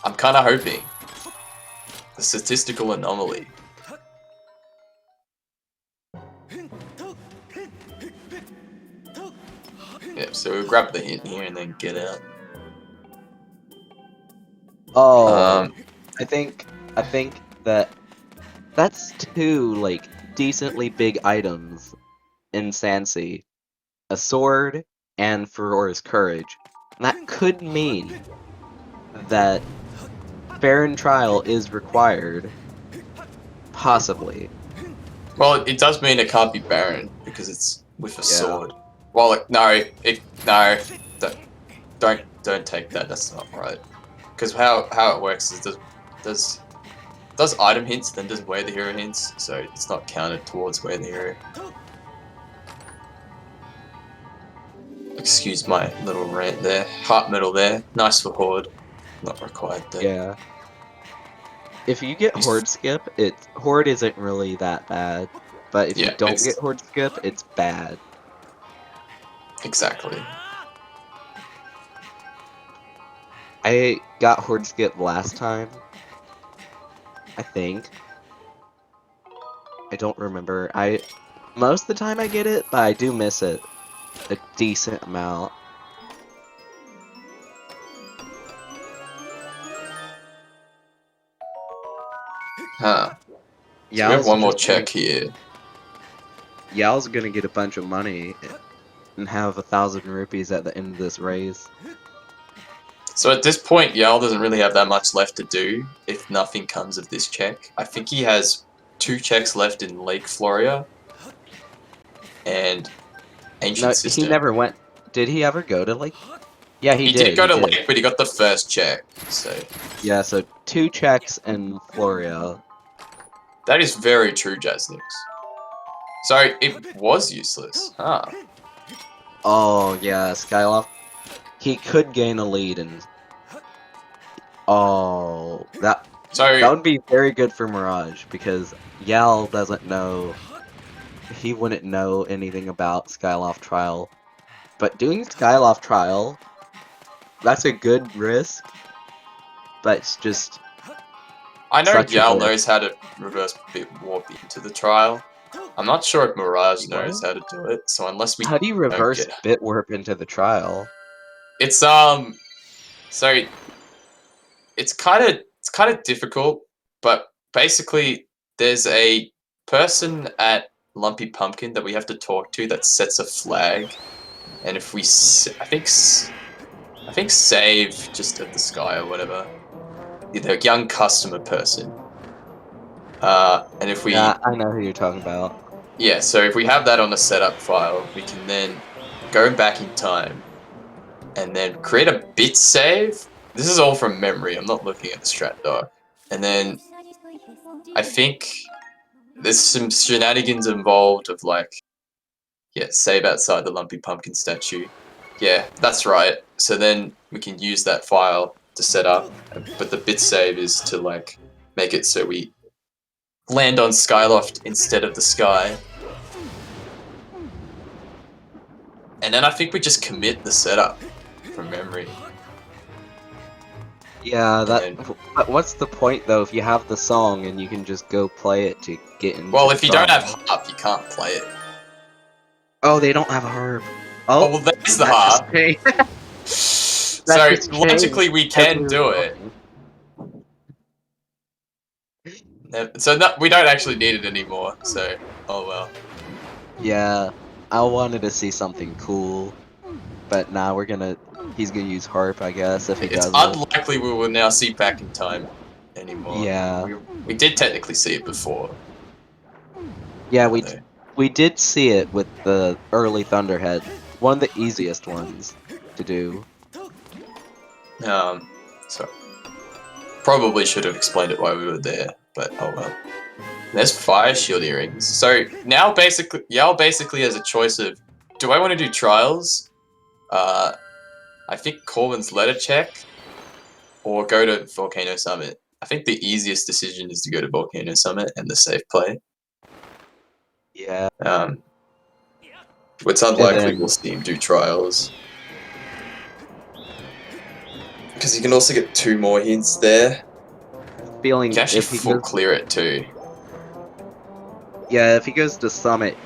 I'm kind of hoping. The statistical anomaly. Yep, so we'll grab the hint here and then get out. Oh, I think that that's 2 like decently big items in Sandsea. A sword and Furora's Courage. And that could mean that Baron Trial is required. Possibly. Well, it does mean it can't be Baron because it's with a sword. Well, like, no, don't take that. That's not right. Because how it works is does item hints, then does wear the hero hints, so it's not counted towards wear the hero. Excuse my little rant there. Heart metal there. Nice for Horde. Not required though. Yeah. If you get Horde Skip, Horde isn't really that bad. But if you don't get Horde Skip, it's bad. Exactly. I got Horde Skip last time. I think. I don't remember. Most of the time I get it, but I do miss it. a decent amount. Huh. So we have Yao's one more just check here. Yao's gonna get a bunch of money and have 1,000 rupees at the end of this race. So at this point, Yal doesn't really have that much left to do if nothing comes of this check. I think he has 2 checks left in Lake Floria and Ancient No, Cistern. he never went. Did he ever go to Lake? Yeah, He did go he to did. Lake, but he got the first check. So Yeah, so 2 checks in Floria. that is very true, Jaznix. So it was useless. Huh. Oh yeah, Skyloft. He could gain a lead, and oh, that So would be very good for Mirage because Yal doesn't know. He wouldn't know anything about Skyloft Trial, but doing Skyloft Trial, that's a good risk. But it's just I know such a Yal risk. knows how to reverse bit warp into the trial. I'm not sure if Mirage knows What? how to do it. So unless we How do you don't reverse get bit warp into the trial? it's so it's kind of difficult, but basically there's a person at Lumpy Pumpkin that we have to talk to that sets a flag, and if we I think save just at the sky or whatever, the young customer person, and if we Yeah, I know who you're talking about. yeah, so if we have that on the setup file, we can then go back in time and then create a bit save. This is all from memory. I'm not looking at the strat doc. And then I think there's some shenanigans involved of like, yeah, save outside the Lumpy Pumpkin statue. Yeah, that's right. So then we can use that file to set up, but the bit save is to like make it so we land on Skyloft instead of the sky. And then I think we just commit the setup from memory. Yeah, And but what's the point though if you have the song and you can just go play it to get into well, the if you don't have trial? harp, you can't play it. Oh, they don't have a harp. Oh, Oh, well, there's the that just harp. changed. So just logically, changed we as can were do it. talking. So no, we don't actually need it anymore. So oh well. Yeah, I wanted to see something cool, but now he's gonna use harp, I guess, if he It's does it. unlikely we will now see back in time anymore. Yeah. We did technically see it before. Yeah, Though. we did see it with the early Thunderhead, one of the easiest ones to do. So probably should have explained it while we were there, but oh well. There's fire shield earrings. So now basically, Yao basically has a choice of, do I want to do trials? I think Corwin's letter check, or go to Volcano Summit. I think the easiest decision is to go to Volcano Summit and the safe play. Yeah. It's unlikely then- we'll see him do trials. Because you can also get 2 more hints there. Feeling You can actually if he full goes, clear it too. yeah, if he goes to Summit,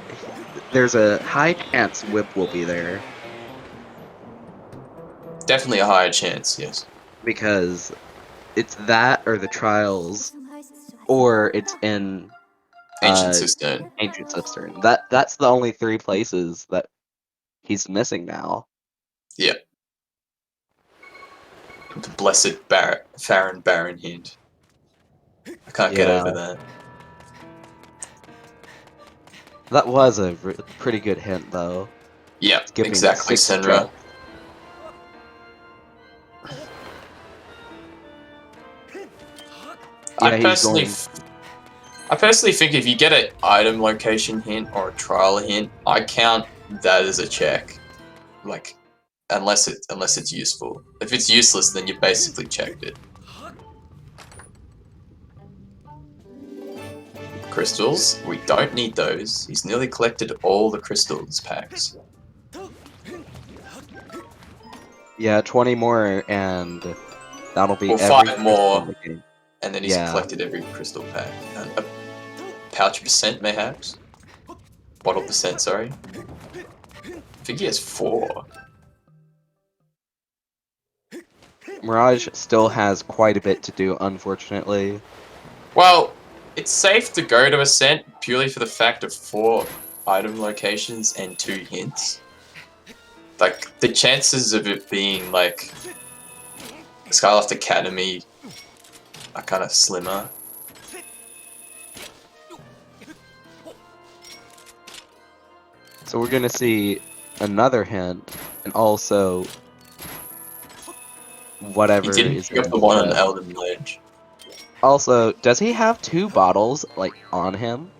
there's a high chance Whip will be there Definitely a higher chance, yes. because it's that or the trials, or it's in Ancient Cistern. Ancient Cistern. That's the only 3 places that he's missing now. Yeah. The blessed Farron Baron hint. I can't get over that. That was a pretty good hint, though. Yeah, Giving exactly, 6 Senra. strength. Yeah, I personally think if you get an item location hint or a trial hint, I count that as a check. Like, unless it's useful. If it's useless, then you basically checked it. Crystals, we don't need those. He's nearly collected all the crystals packs. Yeah, 20 more, and that'll be Or every 5 more, in the game. and then he's collected every crystal pack. A pouch percent, mayhaps? Bottle percent, sorry. I think he has 4. Mirage still has quite a bit to do, unfortunately. Well, it's safe to go to Ascent purely for the fact of 4 item locations and 2 hints. Like, the chances of it being, like, Skyloft Academy are kind of slimmer. So we're gonna see another hint, and also whatever He didn't is pick up in the one on chest. Elden Ledge. Also, does he have 2 bottles, like, on him?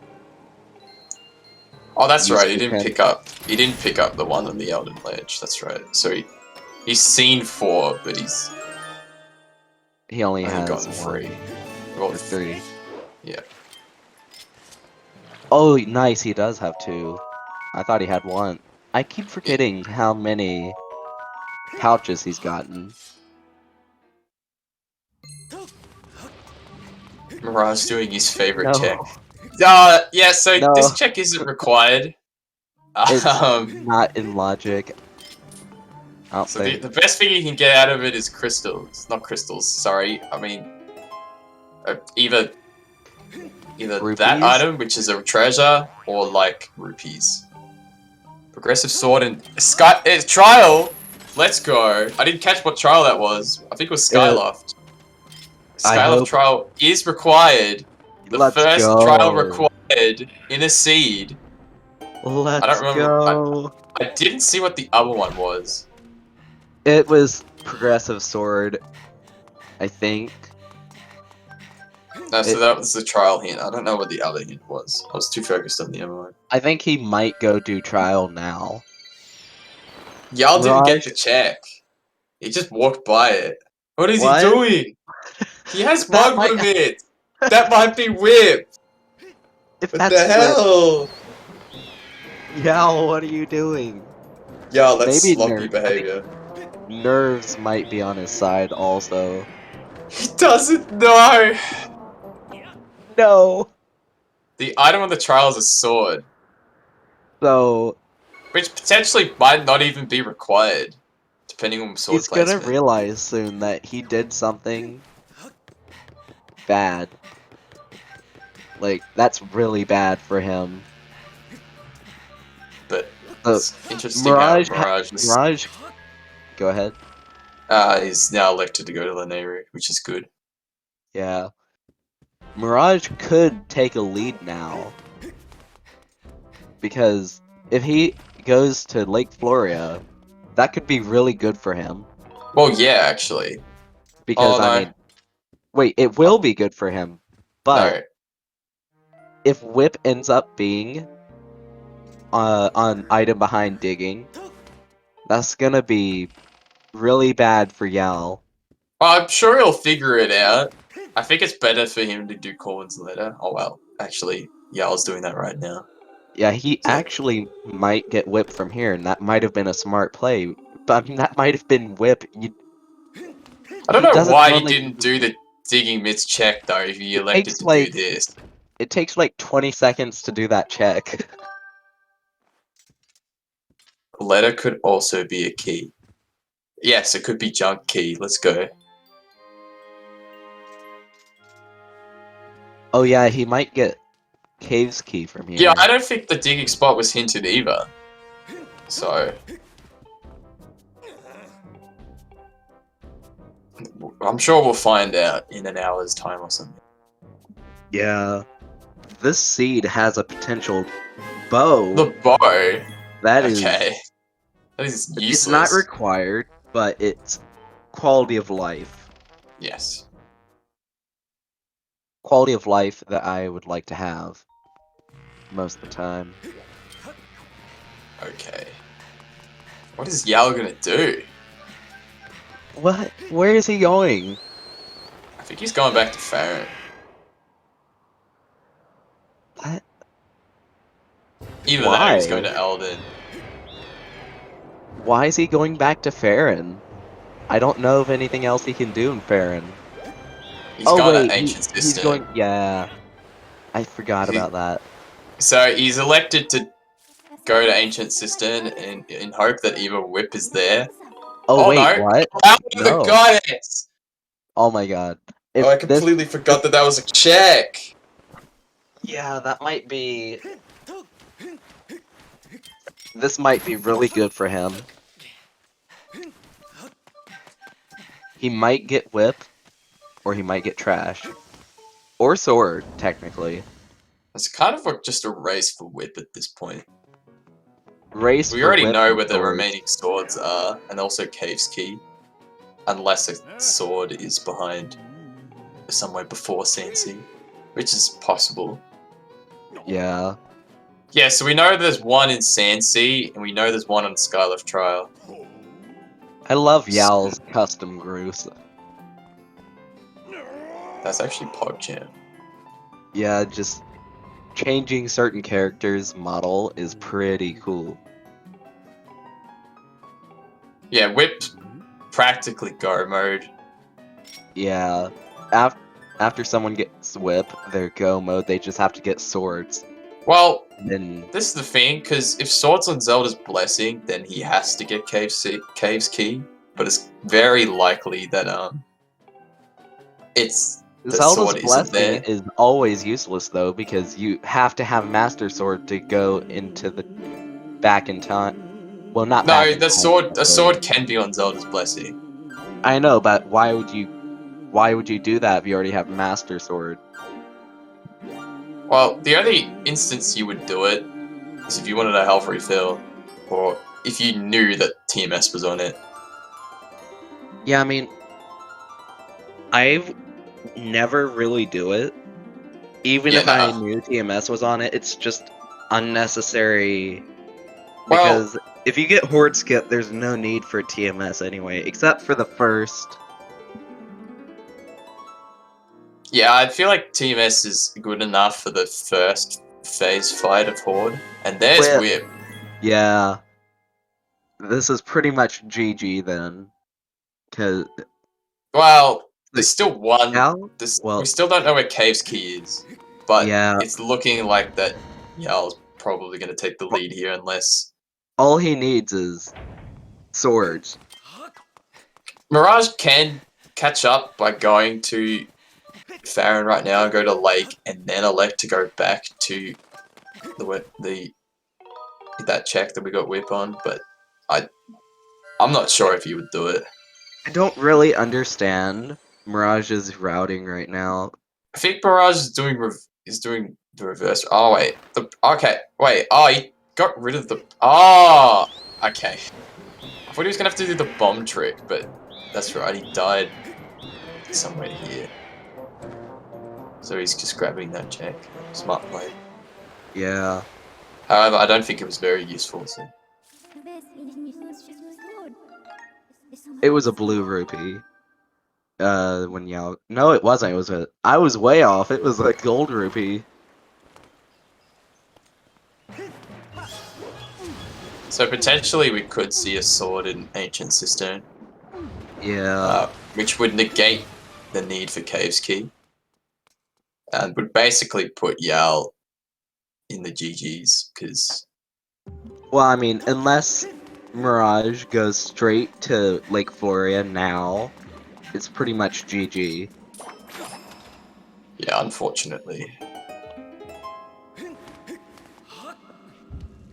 Oh, that's right. He can. He didn't pick up the one on the Elden Ledge. That's right. So he's seen 4, but He only only has gotten 3. Well, or 3. Yeah. Oh, nice, he does have 2. I thought he had 1. I keep forgetting how many pouches he's gotten. Mirage doing his favorite No. check. Yeah, so No. this check isn't required. It's not in logic. I don't So think. the best thing you can get out of it is crystals. Not crystals, sorry. I mean, either Rupees? that item, which is a treasure, or like rupees. Progressive sword and trial. Let's go. I didn't catch what trial that was. I think it was Skyloft. I Skyloft hope- trial is required. The Let's first go. trial required in a seed. Let's I don't remember. go. I didn't see what the other one was. It was progressive sword, I think. No, so that was the trial hint. I don't know what the other hint was. I was too focused on the other one. I think he might go do trial now. Y'all didn't get Mirage- the check. He just walked by it. What is What? he doing? He has That mug might- limit. That might be whip. If What that's the hell? Yeah, what are you doing? Yo, that's Maybe sloppy nerd. I think- behavior. Nerves might be on his side also. He doesn't know. No. The item on the trial is a sword, So which potentially might not even be required, depending on sword he's gonna placement. realize soon that he did something bad. Like, that's really bad for him. But So, it's interesting Mirage, how Mirage is, Mirage, go ahead. is now elected to go to Lanayru, which is good. Yeah. Mirage could take a lead now. Because if he goes to Lake Floria, that could be really good for him. Well, yeah, actually. Because, Oh, no. I mean, wait, it will be good for him. But No. if Whip ends up being on item behind digging, that's gonna be really bad for Yao. Well, I'm sure he'll figure it out. I think it's better for him to do Corwin's letter. Oh, well. Actually, Yao's doing that right now. Yeah, he So- actually might get Whip from here, and that might have been a smart play. But I mean, that might have been Whip. I don't He know doesn't why he normally- didn't do the digging mids check, though, if he elected takes, to like- do this. It takes like 20 seconds to do that check. Letter could also be a key. Yes, it could be junk key. Let's go. Oh yeah, he might get Cave's key from here. Yeah, I don't think the digging spot was hinted either. So... I'm sure we'll find out in an hour's time or something. Yeah. This seed has a potential bow. The bow? That is. Okay. That is useless. It's not required, but it's quality of life. Yes. Quality of life that I would like to have most of the time. Okay. What is Yao gonna do? What? Where is he going? I think he's going back to Farron. What? Either that or he's Why? going to Elden. Why is he going back to Farron? I don't know of anything else he can do in Farron. He's Oh going wait, to Ancient he's System. going. Yeah, I forgot He- about that. So he's elected to go to Ancient Cistern in hope that either Whip is there. Oh, wait, no! what? Power of the No. Goddess! Oh my god. Oh, I completely forgot that was a check! Yeah, that might be... This might be really good for him. He might get Whip, or he might get Trash. Or Sword, technically. It's kind of just a race for Whip at this point. Race We for already Whip know and where the Sword. remaining swords are, and also Cave's Key. Unless a sword is behind somewhere before CNC, which is possible. Yeah. Yeah, so we know there's one in CNC, and we know there's one on SkyLive Trial. I love Yowl's custom grooves. That's actually PogChamp. Yeah, just changing certain characters' model is pretty cool. Yeah, Whip's practically go mode. Yeah. After someone gets Whip, their go mode, they just have to get swords. Well, Then this is the thing, because if Swords on Zelda's Blessing, then he has to get Cave's Key, but it's very likely that the Zelda's sword isn't Blessing there. is always useless though, because you have to have Master Sword to go into the back in time. Well, not back No, in the time. sword can be on Zelda's Blessing. I know, but why would you do that if you already have Master Sword? Well, the only instance you would do it is if you wanted a health refill, or if you knew that TMS was on it. Yeah, I mean, I've never really do it. Even Yeah, if I no. knew TMS was on it, it's just unnecessary. Well, Because if you get Horde Skip, there's no need for TMS anyway, except for the first. yeah, I feel like TMS is good enough for the first phase fight of Horde, and there's Whip. Yeah. This is pretty much GG then. Cause Well, there's still one. Yao? We still don't know where Cave's Key is, but Yeah. it's looking like that Yao's probably going to take the lead here unless... All he needs is swords. Mirage can catch up by going to Farron right now, go to Lake, and then elect to go back to that check that we got Whip on, but I'm not sure if he would do it. I don't really understand Mirage's routing right now. I think Mirage is doing the reverse. Oh wait, wait. Oh, he got rid of the. Oh, okay. I thought he was gonna have to do the bomb trick, but that's right. He died somewhere here. So he's just grabbing that check. Smart play. Yeah. However, I don't think it was very useful. So. It was a blue rupee. When Yao... No, it wasn't. I was way off. It was a gold rupee. So potentially we could see a sword in Ancient Cistern. Yeah. Which would negate the need for Cave's Key. And would basically put Yao in the GGs, because... Well, I mean, unless Mirage goes straight to Lake Floria now, it's pretty much GG. Yeah, unfortunately.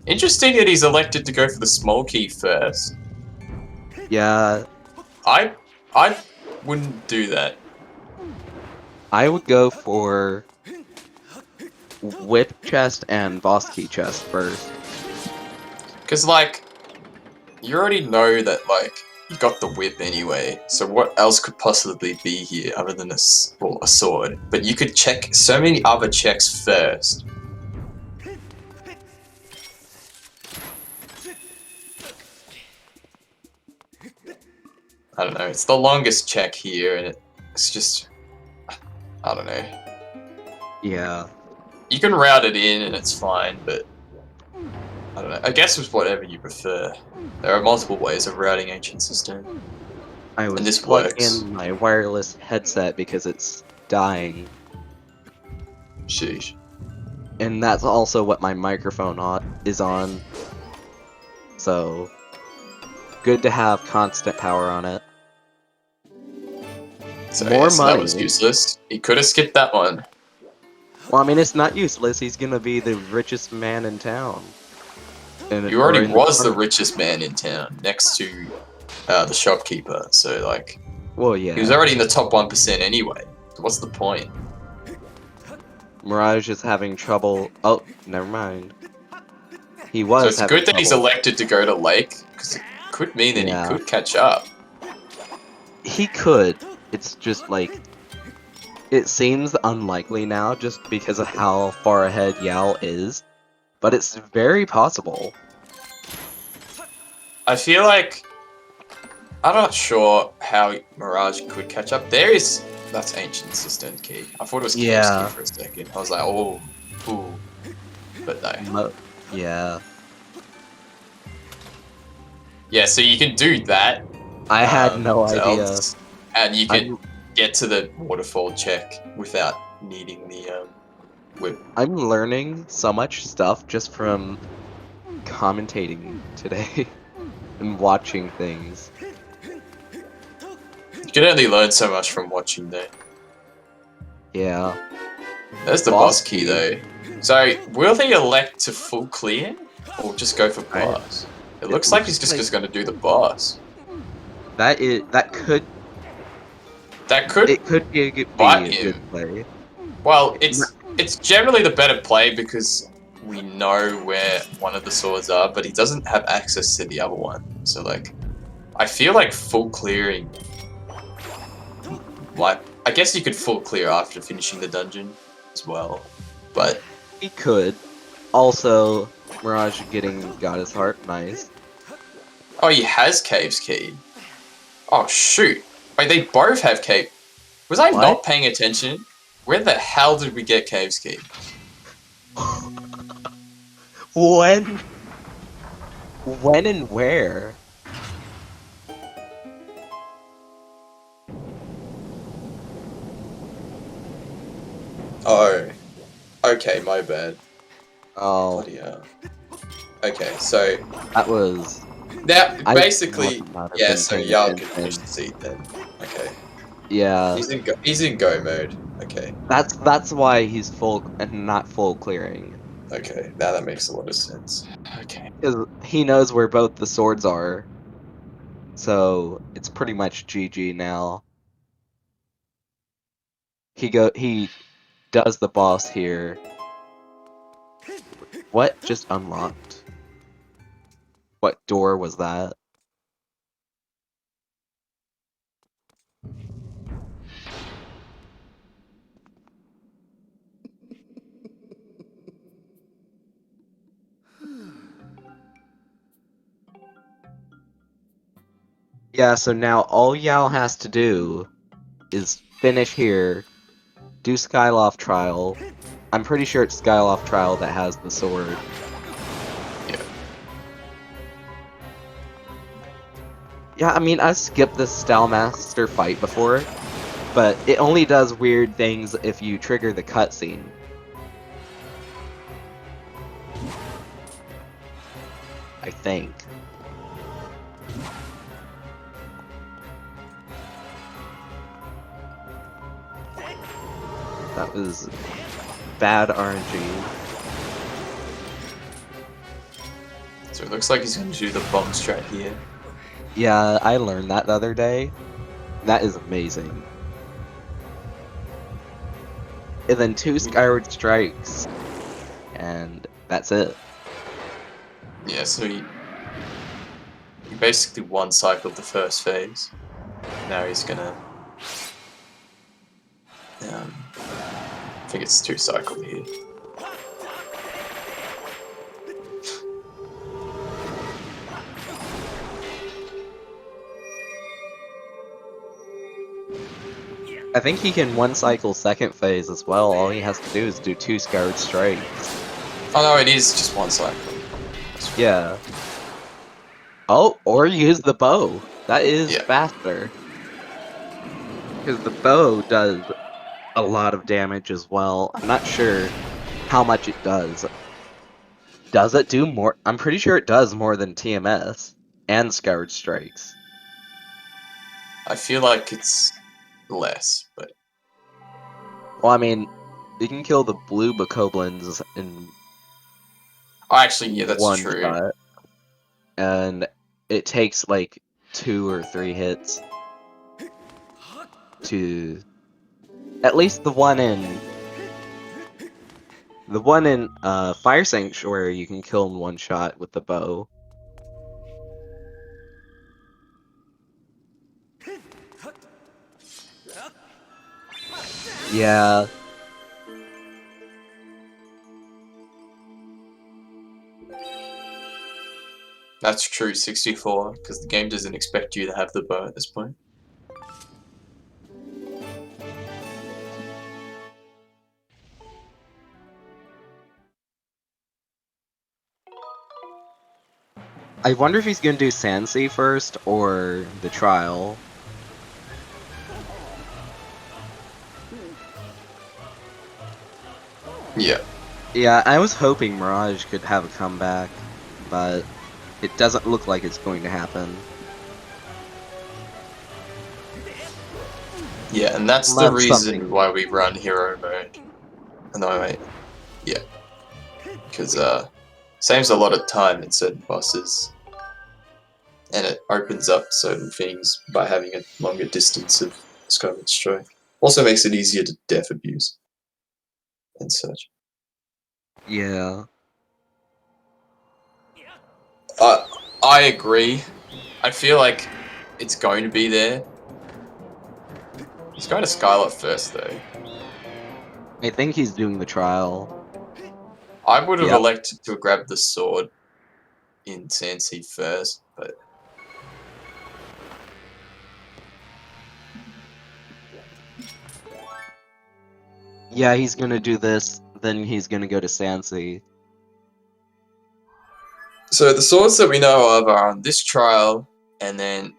Interesting that he's elected to go for the small key first. Yeah. I wouldn't do that. I would go for Whip chest and Boss Key chest first. Because, like, you already know that, like, you got the whip anyway, so what else could possibly be here other than a sword? But you could check so many other checks first. I don't know, it's the longest check here, and it's just... I don't know. Yeah. You can route it in and it's fine, but... I don't know. I guess it's whatever you prefer. There are multiple ways of routing Ancient Cistern. I was And this plugging works. in my wireless headset because it's dying. Sheesh. And that's also what my microphone is on. So, good to have constant power on it. So, More yeah, so that was money. useless. He could have skipped that one. Well, I mean, it's not useless. He's gonna be the richest man in town. You already was the richest man in town, next to the shopkeeper. So, like, Well, he was yeah. already in the top 1% anyway. So what's the point? Mirage is having trouble. Oh, never mind. He So was it's having good that he's trouble. elected to go to Lake, because it could mean that he Yeah. could catch up. He could. It's just like it seems unlikely now, just because of how far ahead Yao is. But it's very possible. I feel like I'm not sure how Mirage could catch up. That's Ancient Cistern Key. I thought it was Cave's Key Yeah. for a second. I was like, oh, ooh, but no. Yeah. Yeah, so you can do that. I had no idea. Zelds, and you can get to the waterfall check without needing the whip. I'm learning so much stuff just from commentating today and watching things. You can only learn so much from watching though. Yeah. There's the boss key though. So will they elect to full clear or just go for boss? It looks like he's just going to do the boss. That could be a good play. Well, it's generally the better play because we know where one of the swords are, but he doesn't have access to the other one. So like, I feel like full clearing. Like, I guess you could full clear after finishing the dungeon as well, but he could. Also, Mirage getting Goddess Heart, nice. Oh, he has Cave's Key. Oh shoot! Wait, they both have Cave. Was I not paying attention? Where the hell did we get Cave's Key? When and where? Oh, okay, my bad. Oh, bloody hell. Okay, so that was. Now, basically, yeah. So Yao can finish the seat then. Okay. Yeah. He's in go mode. Okay. That's why he's full and not full clearing. Okay, now that makes a lot of sense. Okay. Because he knows where both the swords are. So it's pretty much GG now. He does the boss here. What just unlocked? What door was that? Yeah, so now all Yao has to do is finish here, do Skyloft Trial. I'm pretty sure it's Skyloft Trial that has the sword. Yeah. Yeah, I mean, I skipped the Stylemaster fight before, but it only does weird things if you trigger the cutscene. I think. That was bad RNG. So it looks like he's going to do the bomb strat here. Yeah, I learned that the other day. That is amazing. And then 2 Skyward Strikes. And that's it. Yeah, so he basically one-cycled the first phase. Now he's gonna... I think it's 2-cycled here. I think he can one-cycle second phase as well. All he has to do is do 2 Skyward Strikes. Oh no, it is just one cycle. Yeah. Oh, or use the bow. That is faster. Because the bow does a lot of damage as well. I'm not sure how much it does. Does it do more? I'm pretty sure it does more than TMS and Skyward Strikes. I feel like it's less, but Well, I mean, you can kill the blue bokoblins in oh, actually, yeah, that's one true. shot, and it takes like 2 or 3 hits to at least the one in Fire Sanctuary you can kill in one shot with the bow. Yeah. That's true, 64, because the game doesn't expect you to have the bow at this point. I wonder if he's gonna do Sansi first or the trial. Yeah. Yeah, I was hoping Mirage could have a comeback, but it doesn't look like it's going to happen. Yeah, and that's the reason why we run hero mode. No, wait. Yeah. Because, saves a lot of time in certain bosses. And it opens up certain things by having a longer distance of Skyward Strike. Also makes it easier to death abuse. And such. Yeah. I agree. I feel like it's going to be there. He's going to Skylar first, though. I think he's doing the trial. I would have elected to grab the sword in Sansi first, but... Yeah, he's gonna do this, then he's gonna go to Sansi. So the swords that we know of are on this trial, and then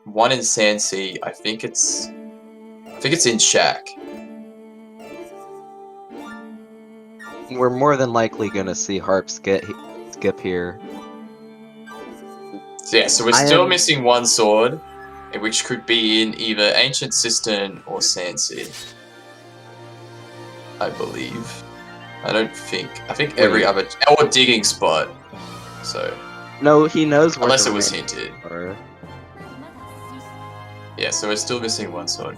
one in Sansi. I think it's in Shack. We're more than likely gonna see Harp skip here. Yeah, so we're still missing one sword, which could be in either Ancient Cistern or Sansi. I believe. I think every other... Or Digging Spot. So... No, he knows where unless it was hinted. Or... Yeah, so we're still missing one sword.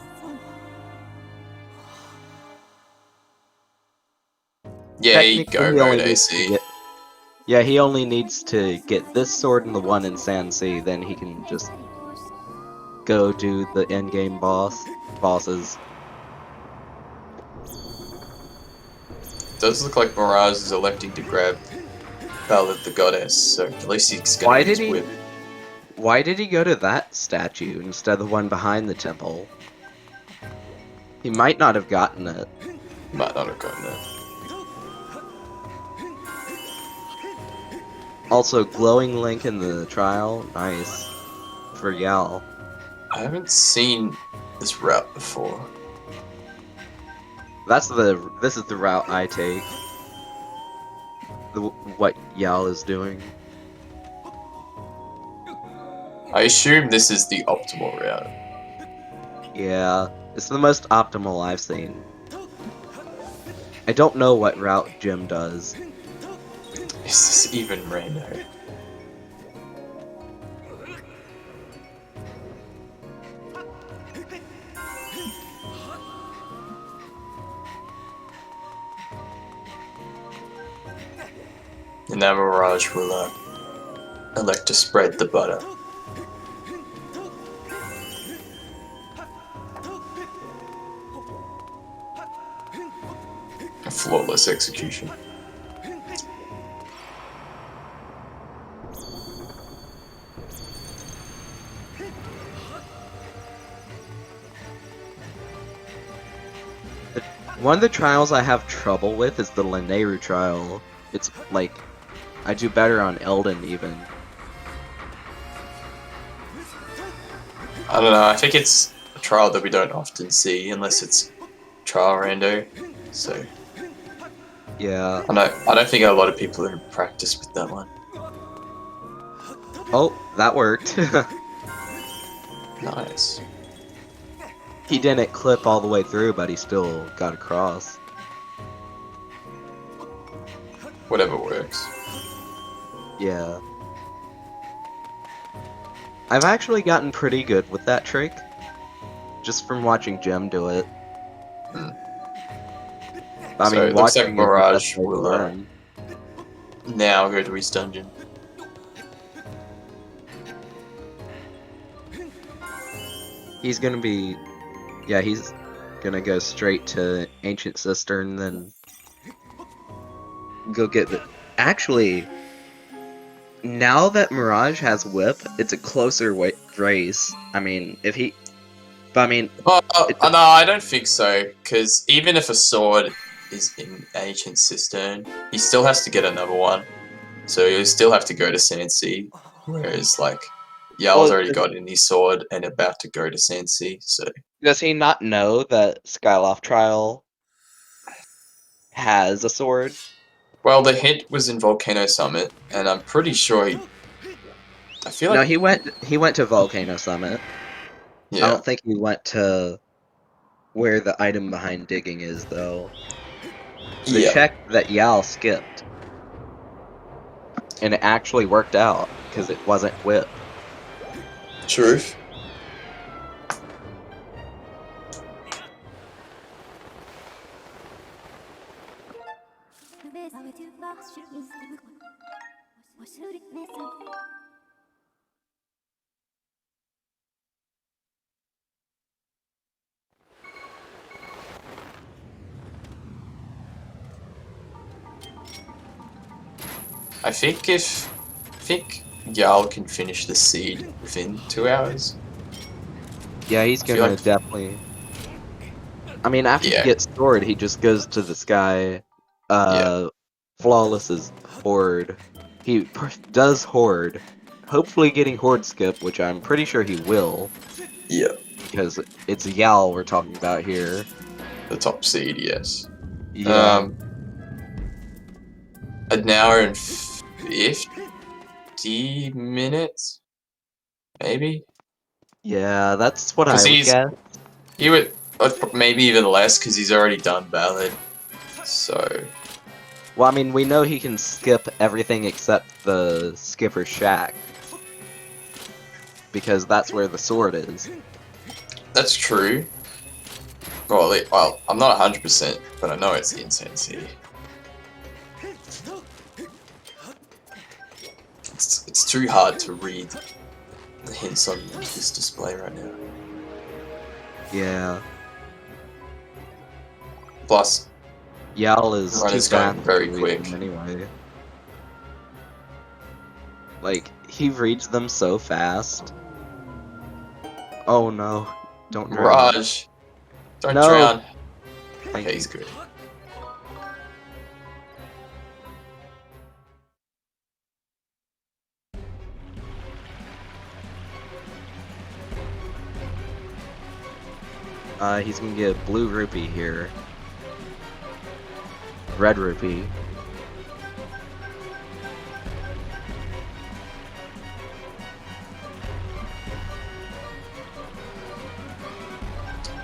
Yeah, here you go, Road AC. Yeah, he only needs to get this sword and the one in Sansi, then he can just go do the endgame bosses. Does look like Mirage is electing to grab Ballad the Goddess, so at least he's gonna use Whip. Why did he go to that statue instead of the one behind the temple? He might not have gotten it. Might not have gotten it. Also, glowing link in the trial, nice. For Yal. I haven't seen this route before. This is the route I take. What Yal is doing. I assume this is the optimal route. Yeah, it's the most optimal I've seen. I don't know what route Jim does. Is this even Rando? And now Mirage will elect to spread the butter. A flawless execution. One of the trials I have trouble with is the Lineru trial. It's like, I do better on Elden even. I don't know, I think it's a trial that we don't often see unless it's trial rando, so... Yeah. I don't think a lot of people are in practice with that one. Oh, that worked. Nice. He didn't clip all the way through, but he still got across. Whatever works. Yeah. I've actually gotten pretty good with that trick. Just from watching Jem do it. I So mean, it looks like watching is the best Mirage way to will learn. now go to his dungeon. He's gonna be... Yeah, he's gonna go straight to Ancient Cistern, then... go get the... Actually... Now that Mirage has Whip, it's a closer race. I mean, if he... But I mean... No, I don't think so, because even if a sword is in Ancient Cistern, he still has to get another one. So you still have to go to Sandsea, whereas like Yarl's Well, already got in his sword and about to go to Sandsea. So does he not know that Skyloft Trial has a sword? well, the hint was in Volcano Summit, and I'm pretty sure he. I feel No, like he went to Volcano Summit. I yeah, don't think he went to where the item behind digging is, though. The yeah, check that Yal skipped. And it actually worked out, because it wasn't Whip. truth. I think Yarl can finish the seed within 2 hours. Yeah, he's I feel gonna like definitely... I mean, after he yeah, gets sword, he just goes to the sky. yeah, Flawless's Horde. He does Horde. Hopefully getting Horde skip, which I'm pretty sure he will. yeah. Because it's Yal we're talking about here. The top seed, yes. Yeah. An hour and 50 minutes, maybe. Yeah, that's what Because I would guess. he would maybe even less because he's already done Ballad. So Well, I mean, we know he can skip everything except the Skipper's Shack. Because that's where the sword is. that's true. Well, I'm not 100%, but I know it's in Sandsea. It's too hard to read the hints on this display right now. Yeah. Plus, Yal is run too is going fast very to read quick. them anyway. Like, he reads them so fast. Oh no. Don't drown. Mirage, don't No! drown. Thank Okay, you. he's good. He's gonna get blue rupee here. Red rupee.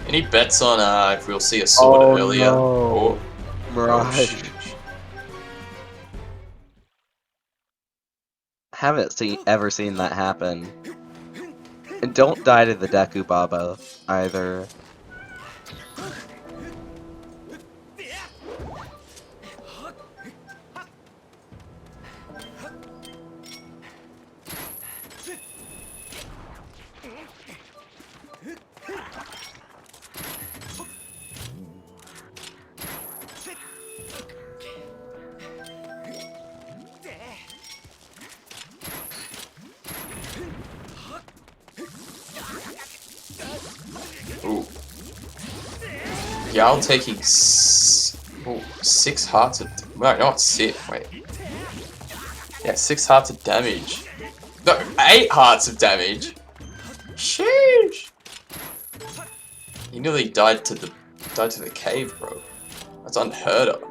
Any bets on if we'll see a sword earlier? No. Or Mirage. shoot. Haven't ever seen that happen. And don't die to the Deku Baba either. Ooh. Yal taking 6 hearts of... No, not 6, wait. Yeah, 6 hearts of damage. No, 8 hearts of damage! Sheesh! He nearly died to the cave, bro. That's unheard of.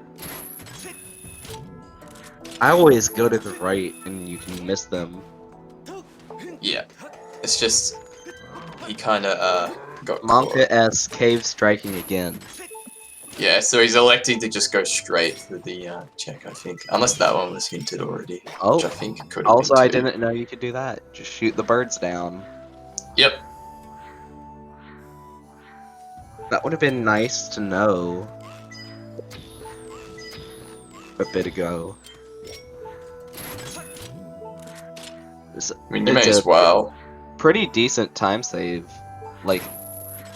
I always go to the right and you can miss them. Yeah. It's just he kinda got caught. Monka S cave striking again. Yeah, so he's electing to just go straight for the check, I think. Unless that one was hinted already. Oh, Which I think could have also been I too. didn't know you could do that. Just shoot the birds down. Yep. That would have been nice to know a bit ago. I mean, you It's may as a well. pretty decent time save, like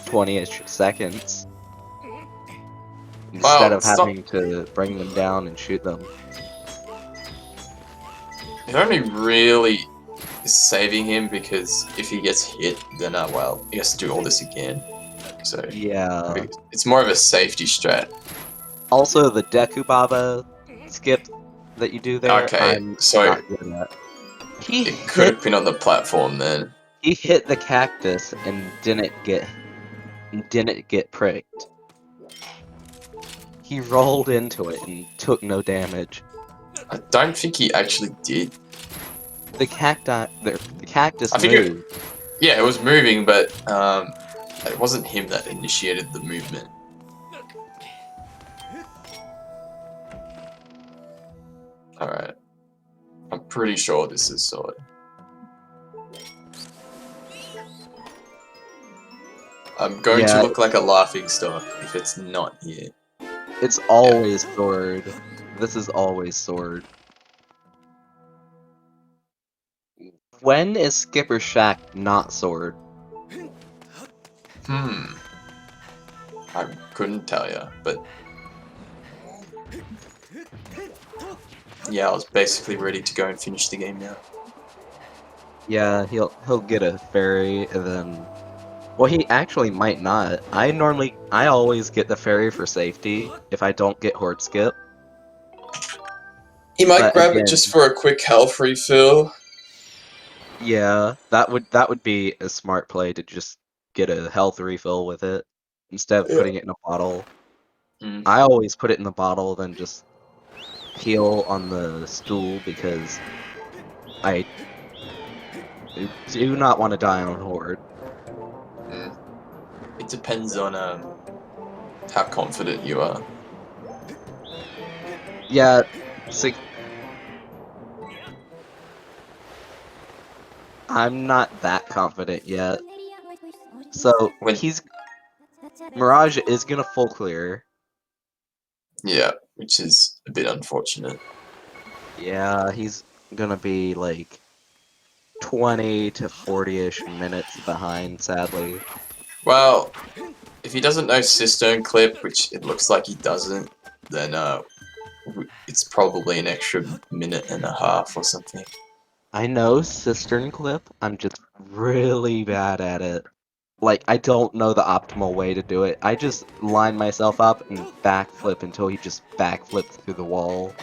20-ish seconds, instead Well, of it's not. having to bring them down and shoot them. It only really is saving him because if he gets hit, then well, he has to do all this again. So Yeah. it's more of a safety strat. Also, the Dekubaba skip that you do there, Okay, I'm so not good at. it could have been on the platform then. He hit the cactus and didn't get pricked. He rolled into it and took no damage. I don't think he actually did. The cactus I think moved. Yeah, it was moving, but it wasn't him that initiated the movement. Alright. I'm pretty sure this is Sword. I'm going to look like a laughing stock if it's not here. It's always Sword. This is always Sword. When is Skipper Shack not Sword? I couldn't tell you, but yeah, I was basically ready to go and finish the game now. Yeah, he'll get a fairy and then, well, he actually might not. I always get the fairy for safety if I don't get Horde Skip. He might But grab again, it just for a quick health refill. yeah, that would be a smart play to just get a health refill with it instead of putting it in a bottle. I always put it in the bottle, then just heal on the stool because I do not want to die on Horde. It depends on how confident you are. Yeah, I'm not that confident yet. So Mirage is gonna full clear. Yeah, which is a bit unfortunate. Yeah, he's gonna be like 20 to 40-ish minutes behind, sadly. Well, if he doesn't know Cistern Clip, which it looks like he doesn't, then it's probably an extra minute and a half or something. I know Cistern Clip, I'm just really bad at it. Like, I don't know the optimal way to do it. I just line myself up and backflip until he just backflips through the wall.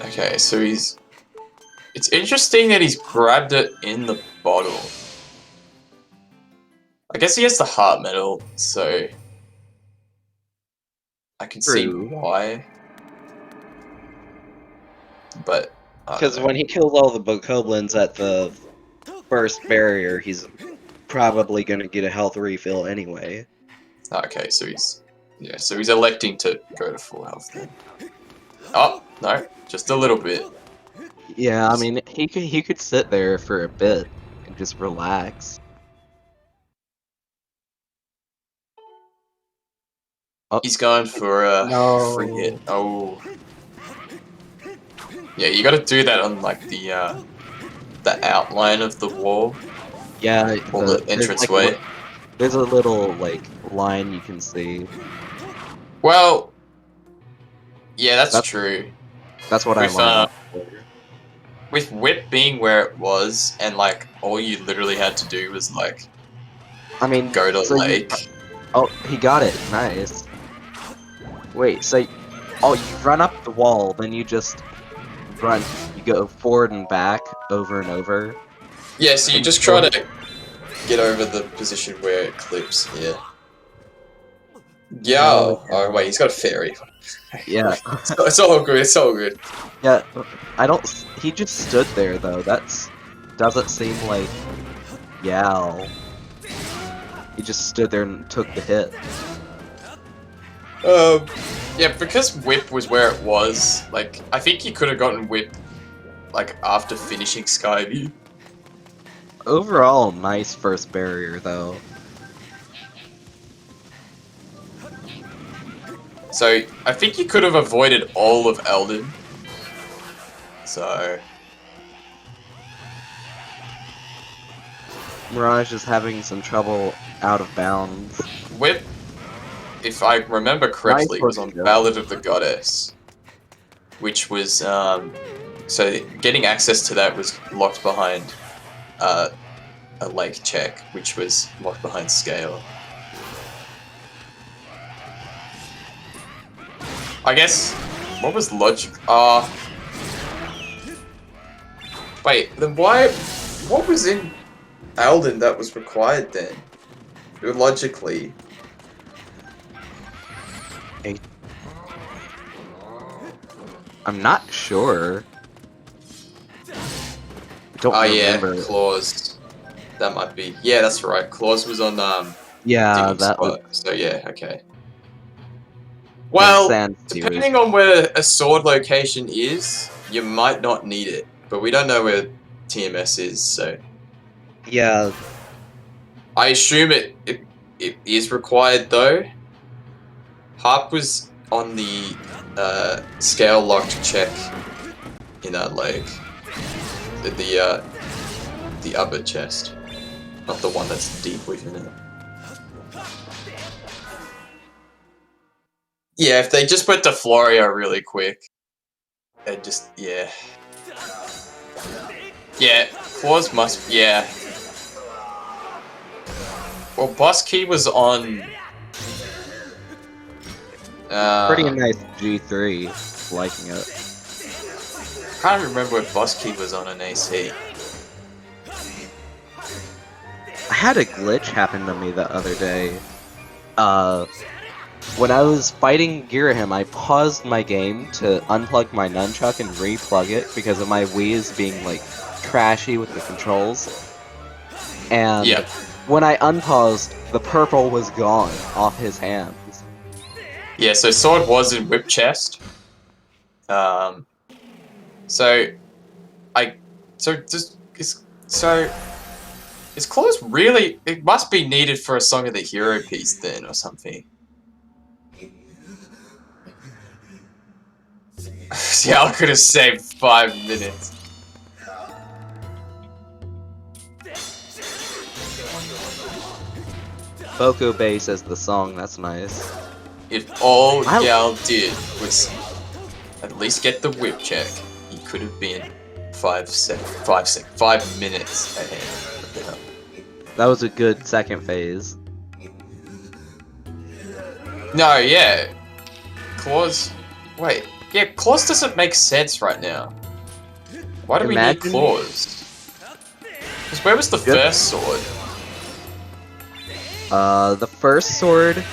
Okay, so it's interesting that he's grabbed it in the bottle. I guess he has the heart metal, so I can see why. But because when he kills all the bokoblins at the first barrier, he's probably gonna get a health refill anyway. Okay, so he's electing to go to full health then. Oh no, just a little bit. Yeah, I mean he could sit there for a bit and just relax. Oh, he's going for a free hit. Oh. Yeah, you gotta do that on like the outline of the wall. Yeah, or the entranceway. There's a little like line you can see. Well, yeah, that's true. That's what I learned. With Whip being where it was, and like all you literally had to do was like, go to lake. Oh, he got it. Nice. Wait, so you run up the wall, then you just run. You go forward and back over and over. Yeah, so you just try to get over the position where it clips. Yeah. Yeah. Oh, Oh wait, he's got a fairy. yeah. It's all good. It's all good. Yeah, I don't. He just stood there though. Doesn't seem like Yao. He just stood there and took the hit. Yeah, because whip was where it was. Like, I think he could have gotten whip like after finishing Skyview. Overall, nice first barrier though. So I think you could have avoided all of Elden. So Mirage is having some trouble out of bounds. whip, if I remember correctly, Nice was on work, Ballad of the Goddess, which was so getting access to that was locked behind a lake check, which was locked behind scale. I guess what was logic? Wait, then why? What was in Elden that was required then? Logically. I'm not sure. Don't remember. Yeah, Claws. That might be. Yeah, that's right. Claws was on Yeah, digging that spot. was. So yeah, okay. Well, Sand depending on where a sword location is, you might not need it. But we don't know where TMS is, so Yeah, I assume it is required though. Harp was on the scale locked check in that lake. The upper chest, not the one that's deep within it. Yeah, if they just went to Florio really quick, and just yeah. Claws must yeah. Well, Boss Key was on. pretty nice G3. Liking it. I can't remember if Boss Key was on an AC. I had a glitch happen to me the other day. When I was fighting Girahim, I paused my game to unplug my nunchuck and re-plug it because of my Wii's being like trashy with the controls. And Yep. when I unpaused, the purple was gone off his hands. Yeah, so sword was in whip chest. Is claws really? It must be needed for a Song of the Hero piece then, or something. See, I could have saved 5 minutes. Boko Bass as the song, that's nice. If all Gal did was at least get the whip check, he could have been 5 minutes ahead. That was a good second phase. No, yeah. Claws. Wait. Yeah, claws doesn't make sense right now. Why do we need claws? Because where was the first sword? The first sword...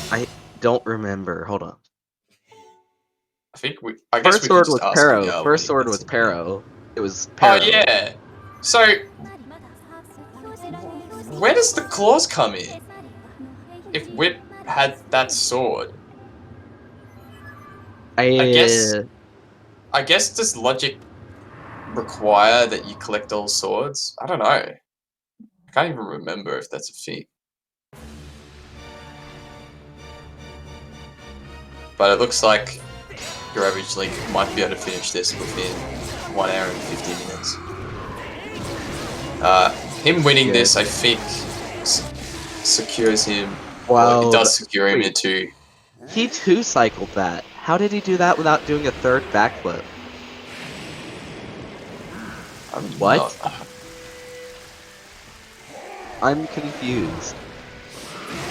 I don't remember. Hold on. I guess first we sword could was just Pero. ask First sword was Pero. It was Pero. Oh, yeah. So, where does the claws come in? If Whip had that sword? I guess does logic require that you collect all swords? I don't know. I can't even remember if that's a feat. But it looks like YourAverageLink might be able to finish this within 1 hour and 50 minutes. Him winning this, I think, secures him. Wow. Well, it does secure him into... He two-cycled that. How did he do that without doing a third backflip? What? I'm confused.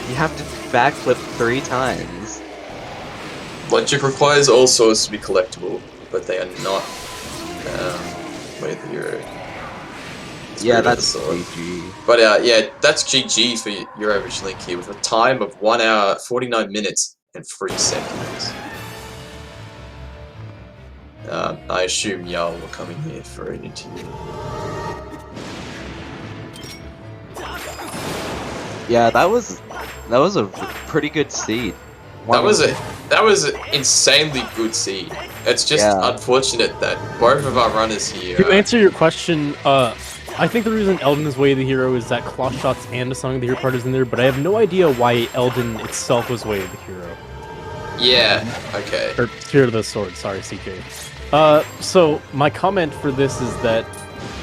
You have to backflip 3 times. Logic requires all swords to be collectible, but they are not... wait, the Euro. It's Yeah, pretty that's good, GG. But yeah, that's GG for your average link here with a time of 1 hour, 49 minutes, and 3 seconds. I assume y'all were coming here for an interview. Yeah, that was a pretty good seed. That was an insanely good seed. It's just Yeah. unfortunate that both of our runners here. To answer your question, I think the reason Eldon's Way of the Hero is that Claw Shots and the Song of the Hero part is in there, but I have no idea why Eldon itself was Way of the Hero. Yeah. Okay. Or Spirit of the Sword, sorry, CJ. So my comment for this is that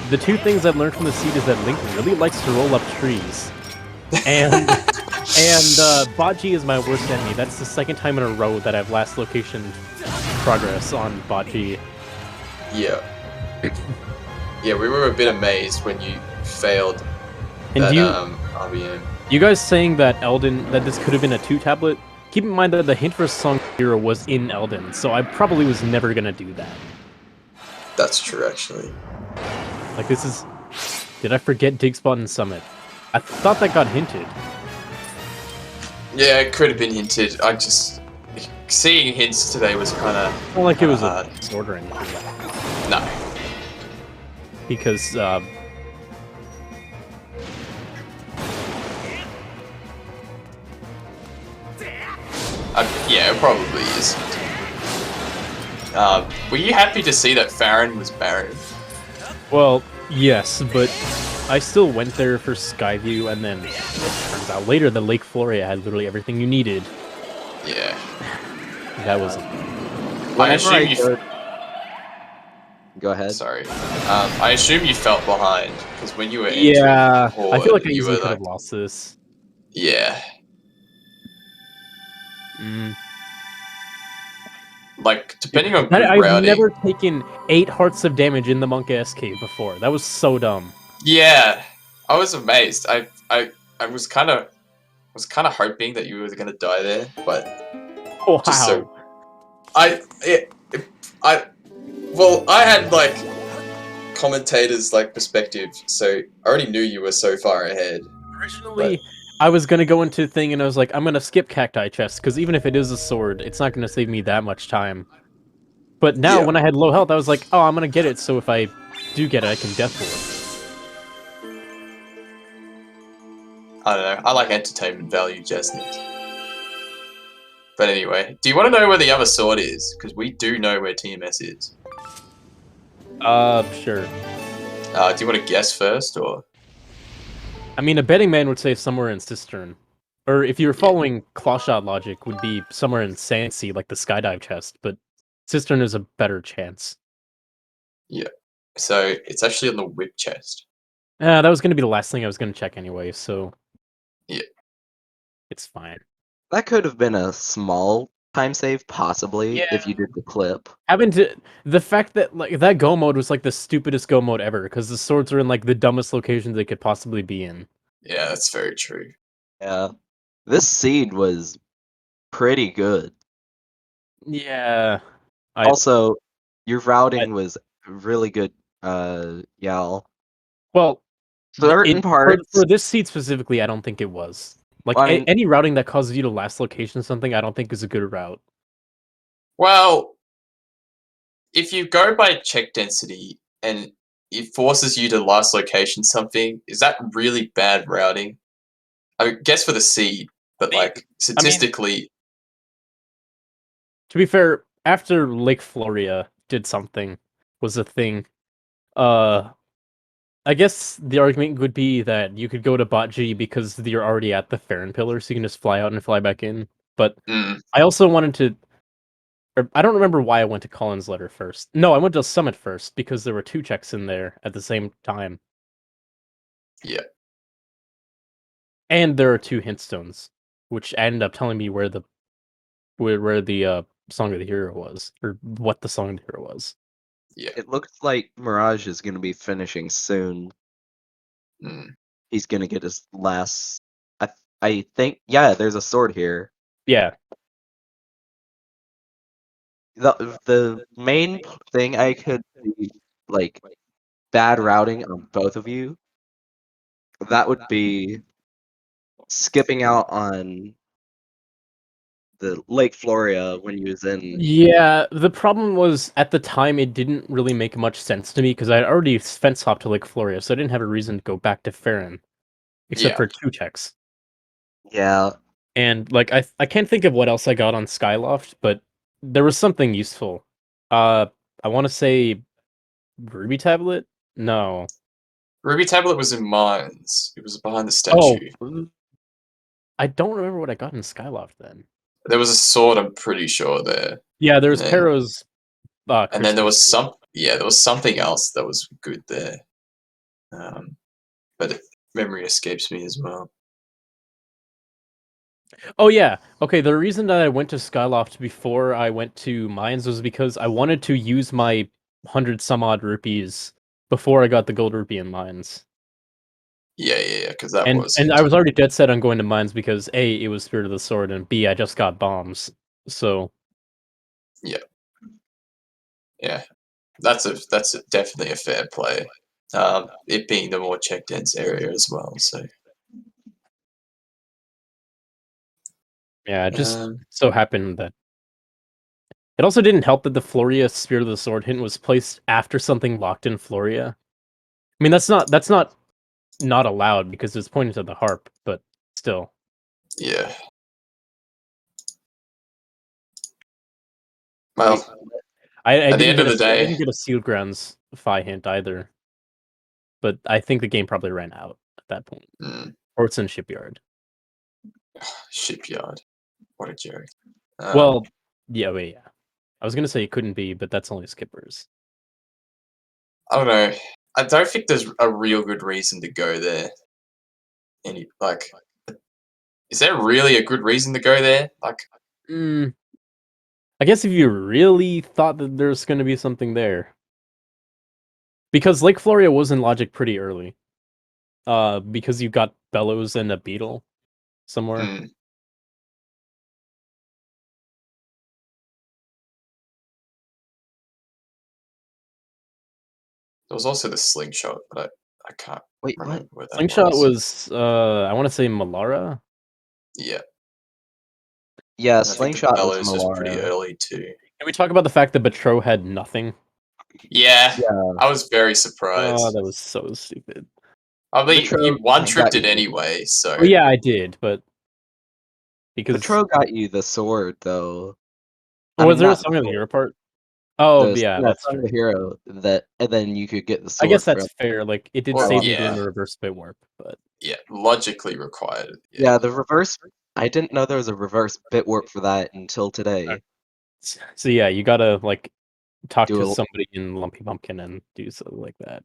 the two things I've learned from the seed is that Link really likes to roll up trees. And Botg is my worst enemy. That's the second time in a row that I've last location progress on Botg. Yeah. Yeah, we were a bit amazed when you failed And that you, RBM. you guys saying that that this could have been a 2-tablet, keep in mind that the hint for Song Hero was in Eldon, so I probably was never gonna do that. That's true, actually. Like, this is... Did I forget Dig Spot and Summit? I thought that got hinted. Yeah, it could have been hinted. I just... Seeing hints today was kind of... Not like it was hard. a sword or anything. No. Because, Yeah, it probably is. Were you happy to see that Farron was Baron? well, yes, but I still went there for Skyview, and then it turns out later that Lake Floria had literally everything you needed. Yeah. That was... I assume you... Go ahead. Sorry. I assume you felt behind, because when you were entering Yeah, the I feel like I horde, you easily were could have like... lost this. Yeah. Mm. Like, depending on good I've routing... never taken 8 hearts of damage in the Monk SK before. That was so dumb. Yeah, I was amazed. I was kind of hoping that you were gonna die there, but Wow. just so I had like commentators like perspective, so I already knew you were so far ahead. Originally, I was gonna go into thing and I was like, I'm gonna skip Cacti Chest, because even if it is a sword, it's not gonna save me that much time. But now, Yeah. when I had low health, I was like, oh, I'm gonna get it, so if I do get it, I can death roll I don't know. I like entertainment value, Jasmine. But anyway, do you want to know where the other sword is? Because we do know where TMS is. it. Sure. Do you want to guess first, or? I mean, a betting man would say somewhere in Cistern. Or if you were following Clawshot logic, would be somewhere in Sandsea, like the Skydive chest, but Cistern is a better chance. Yeah. So it's actually on the whip chest. That was gonna be the last thing I was gonna check anyway, so... Yeah. It's fine. That could have been a small time save, possibly, if you did the clip. The fact that like that go mode was like the stupidest go mode ever, because the swords are in like the dumbest locations they could possibly be in. Yeah, that's very true. Yeah. This seed was pretty good. Yeah. Also, your routing was really good, Yal. Well, Certain parts... for this seed specifically, I don't think it was. Like, I mean, any routing that causes you to last location something, I don't think is a good route. Well, if you go by check density and it forces you to last location something, is that really bad routing? I guess for the seed, but like statistically... To be fair, after Lake Floria did something, was a thing, I guess the argument would be that you could go to Bot G because you're already at the Farron Pillar, so you can just fly out and fly back in. But I also wanted to... Or, I don't remember why I went to Colin's letter first. No, I went to Summit first, because there were 2 checks in there at the same time. Yeah. And there are 2 hint stones, which ended up telling me where the Song of the Hero was, or what the Song of the Hero was. Yeah. it looks like Mirage is going to be finishing soon. He's going to get his last... I think... Yeah, there's a sword here. Yeah. The main thing I could see, like, bad routing on both of you That would be skipping out on the Lake Floria when you was in. Yeah, the problem was at the time it didn't really make much sense to me because I had already fence hopped to Lake Floria, so I didn't have a reason to go back to Farron, except Yeah. for 2 techs. Yeah, And like I can't think of what else I got on Skyloft, but there was something useful. I want to say Ruby tablet? No. Ruby Tablet was in Mines. It was behind the Oh, statue. I don't remember what I got in Skyloft then. There was a sword, I'm pretty sure, there. Yeah, there And was then, Pero's and then there was Christmas. there was something else that was good there. But memory escapes me as well. Oh yeah. Okay, the reason that I went to Skyloft before I went to Mines was because I wanted to use my 100 some odd rupees before I got the gold rupee in Mines. Yeah, because that And was and it. I was already dead set on going to Mines because A, it was Spirit of the Sword, and B, I just got bombs. So Yeah, that's definitely a fair play. It being the more check dense area as well. So yeah, it just um, so happened that it also didn't help that the Floria Spirit of the Sword hint was placed after something locked in Floria. I mean that's not allowed because it's pointing to the harp, but still. yeah. wait, Well, I at the didn't end get of the I day, didn't get a Sealed Grounds Phi hint either, but I think the game probably ran out at that point. Or it's in Shipyard. Shipyard. What a joke. Well, yeah, wait, yeah. I was gonna say it couldn't be, but that's only skippers. I don't know. I don't think there's a real good reason to go there. Any like, is there really a good reason to go there? Like, Mm, I guess if you really thought that there's gonna be something there. Because Lake Floria was in Logic pretty early. Because you got Bellows and a Beetle somewhere. hmm, there was also the slingshot, but I can't wait, what? remember where that Slingshot was. was I wanna say Malara? Yeah, Yeah, and I think the Slingshot was bellows was pretty Malara. early too. Can we talk about the fact that Betro had nothing? Yeah, Yeah, I was very Oh, surprised. that was so stupid. I mean, Metro you one tripped got it you. anyway, so Oh yeah, I did, but because Metro got you the sword though. I was mean, there a not the song of the sword. hero part? Oh The yeah, yeah, that's Son of true. the Hero that, and then you could get the I guess sword that's from fair. Like it did well, save me doing Skyward. the yeah, reverse spit warp, but logically required. Yeah, Yeah, the reverse. I didn't know there was a reverse bit warp for that until today. so yeah, you gotta like talk Do to a somebody in Lumpy Pumpkin and do something like that.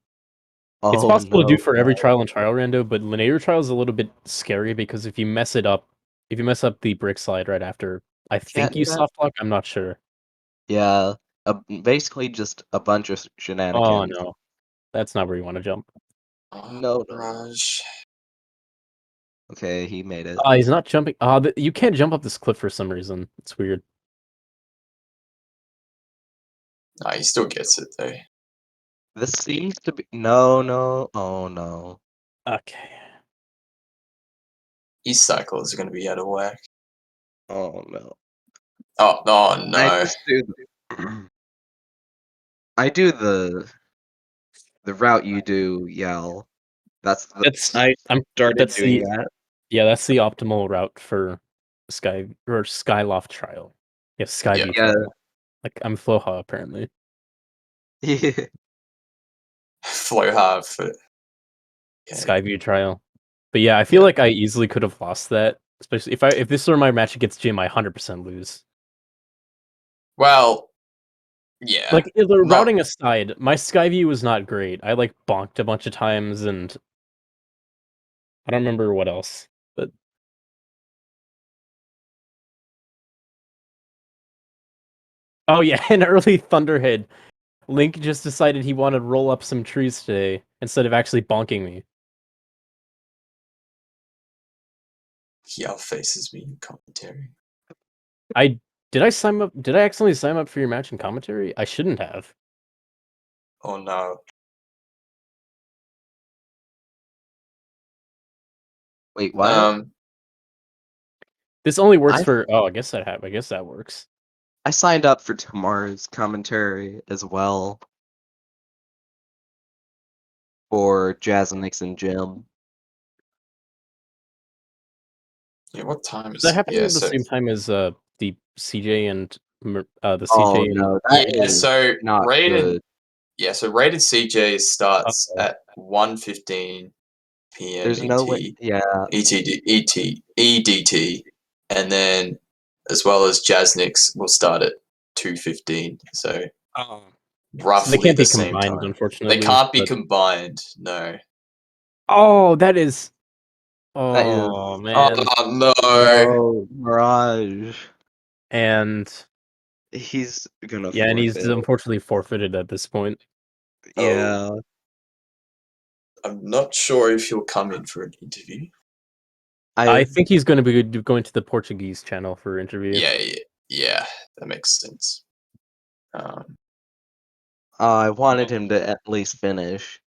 It's oh possible to do no, for every trial and trial rando, but linear trial is a little bit scary because if you mess it up, if you mess up the brick slide right after, I can't think do you that. soft lock. I'm not sure. Yeah, basically just a bunch of Oh shenanigans. no, that's not where you want to jump. No, no. Raj. Okay, he made it. He's not jumping. You can't jump up this cliff for some reason. It's weird. Nah, he still gets it though. This seems to be no, no. Oh no. Okay. His cycle is going to be out of whack. Oh no. Oh, oh I no. just do. I do the route you do, Yell. That's the. That's I I'm started that's doing the that. Yeah, that's the optimal route for Skyloft trial. Yeah, Yeah, Skyview Yeah. trial. Like I'm Floha apparently. flow hard for. Okay. Skyview trial. But yeah, I feel Yeah. like I easily could have lost that. Especially if this were my match against Jim, I 100% lose. Well, yeah. Like the Not. routing aside, my Skyview was not great. I like bonked a bunch of times and I don't remember what else. But oh yeah, an early Thunderhead. Link just decided he wanted to roll up some trees today instead of actually bonking me. He outfaces me in commentary. Did I sign up? Did I accidentally sign up for your match in commentary? I shouldn't have. Oh no. Wait, what? This only works I- for. Oh, I guess that works. I signed up for tomorrow's commentary as well for Jazz and Nixon Jim. Yeah, what time Is is that it? happening Yeah, at the so same time as the CJ and the CJ Oh and no, that yeah, is so not good. rated CJ starts Uh-oh. at 1:15 p.m. There's no way. Yeah, EDT, and then as well as Jazzniks will start at 2:15. So So roughly they can't the be same combined, time. unfortunately. They can't be but- combined. No. Oh, that is. that is. Oh man. Oh no. No, Mirage. And He's gonna yeah, and he's forfeit. unfortunately forfeited at this point. Yeah. I'm not sure if he'll come in for an interview. I think he's going to be going to the Portuguese channel for interview. Yeah, that makes sense. I wanted him to at least finish.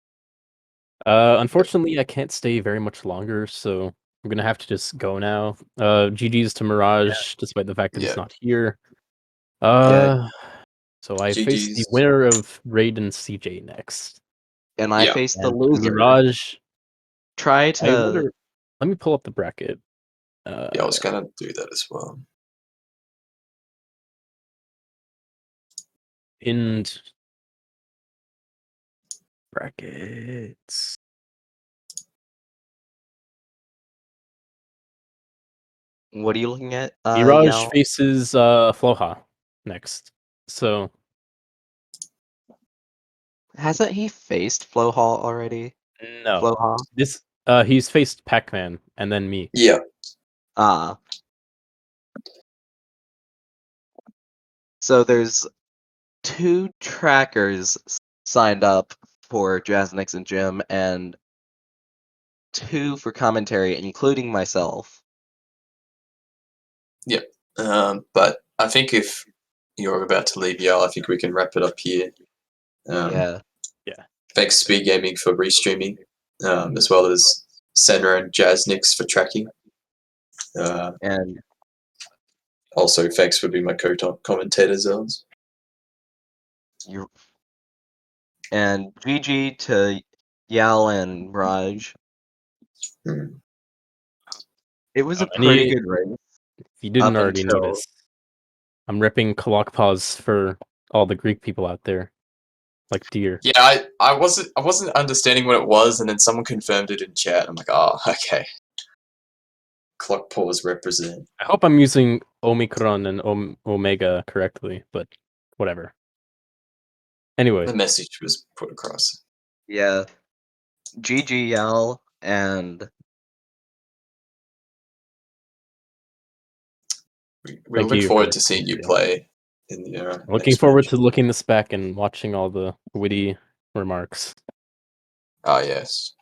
Unfortunately, I can't stay very much longer, so I'm gonna have to just go now. GG's to Mirage, despite the fact that he's Yeah. not here. Yeah. So I face the GG's. winner of Raid and CJ next. And I Yeah. faced the And loser. Mirage. Try I to. wonder. Let me pull up the bracket. Yeah, I was gonna do that as well. End brackets. What are you looking at? Mirage Yao? faces Floha next. So Hasn't he faced Flowhall already? no, Flowhall? this he's faced Pac-Man and then me. Yeah. Ah. So there's 2 trackers signed up for Jazz Nixon Jim and 2 for commentary, including myself. But I think if you're about to leave Yale, I think we can wrap it up here. Yeah. Thanks SpeedGaming for restreaming, as well as Senna and Jazzniks for tracking. And Also, thanks for being my co-commentators. you and GG to Yal and Raj. Hmm. It was a And pretty good race. If you didn't Up already until- notice, I'm ripping Kolokpaz for all the Greek people out there, like deer. Yeah, I wasn't understanding what it was, and then someone confirmed it in chat. I'm like, oh, okay. Clock pause represent. I hope I'm using Omicron and Omega correctly, but whatever. Anyway, The message was put across. Yeah. GG Yal and We Thank look you forward for to seeing you listening. play in the looking next forward match. to looking this back and watching all the witty remarks. Ah, yes.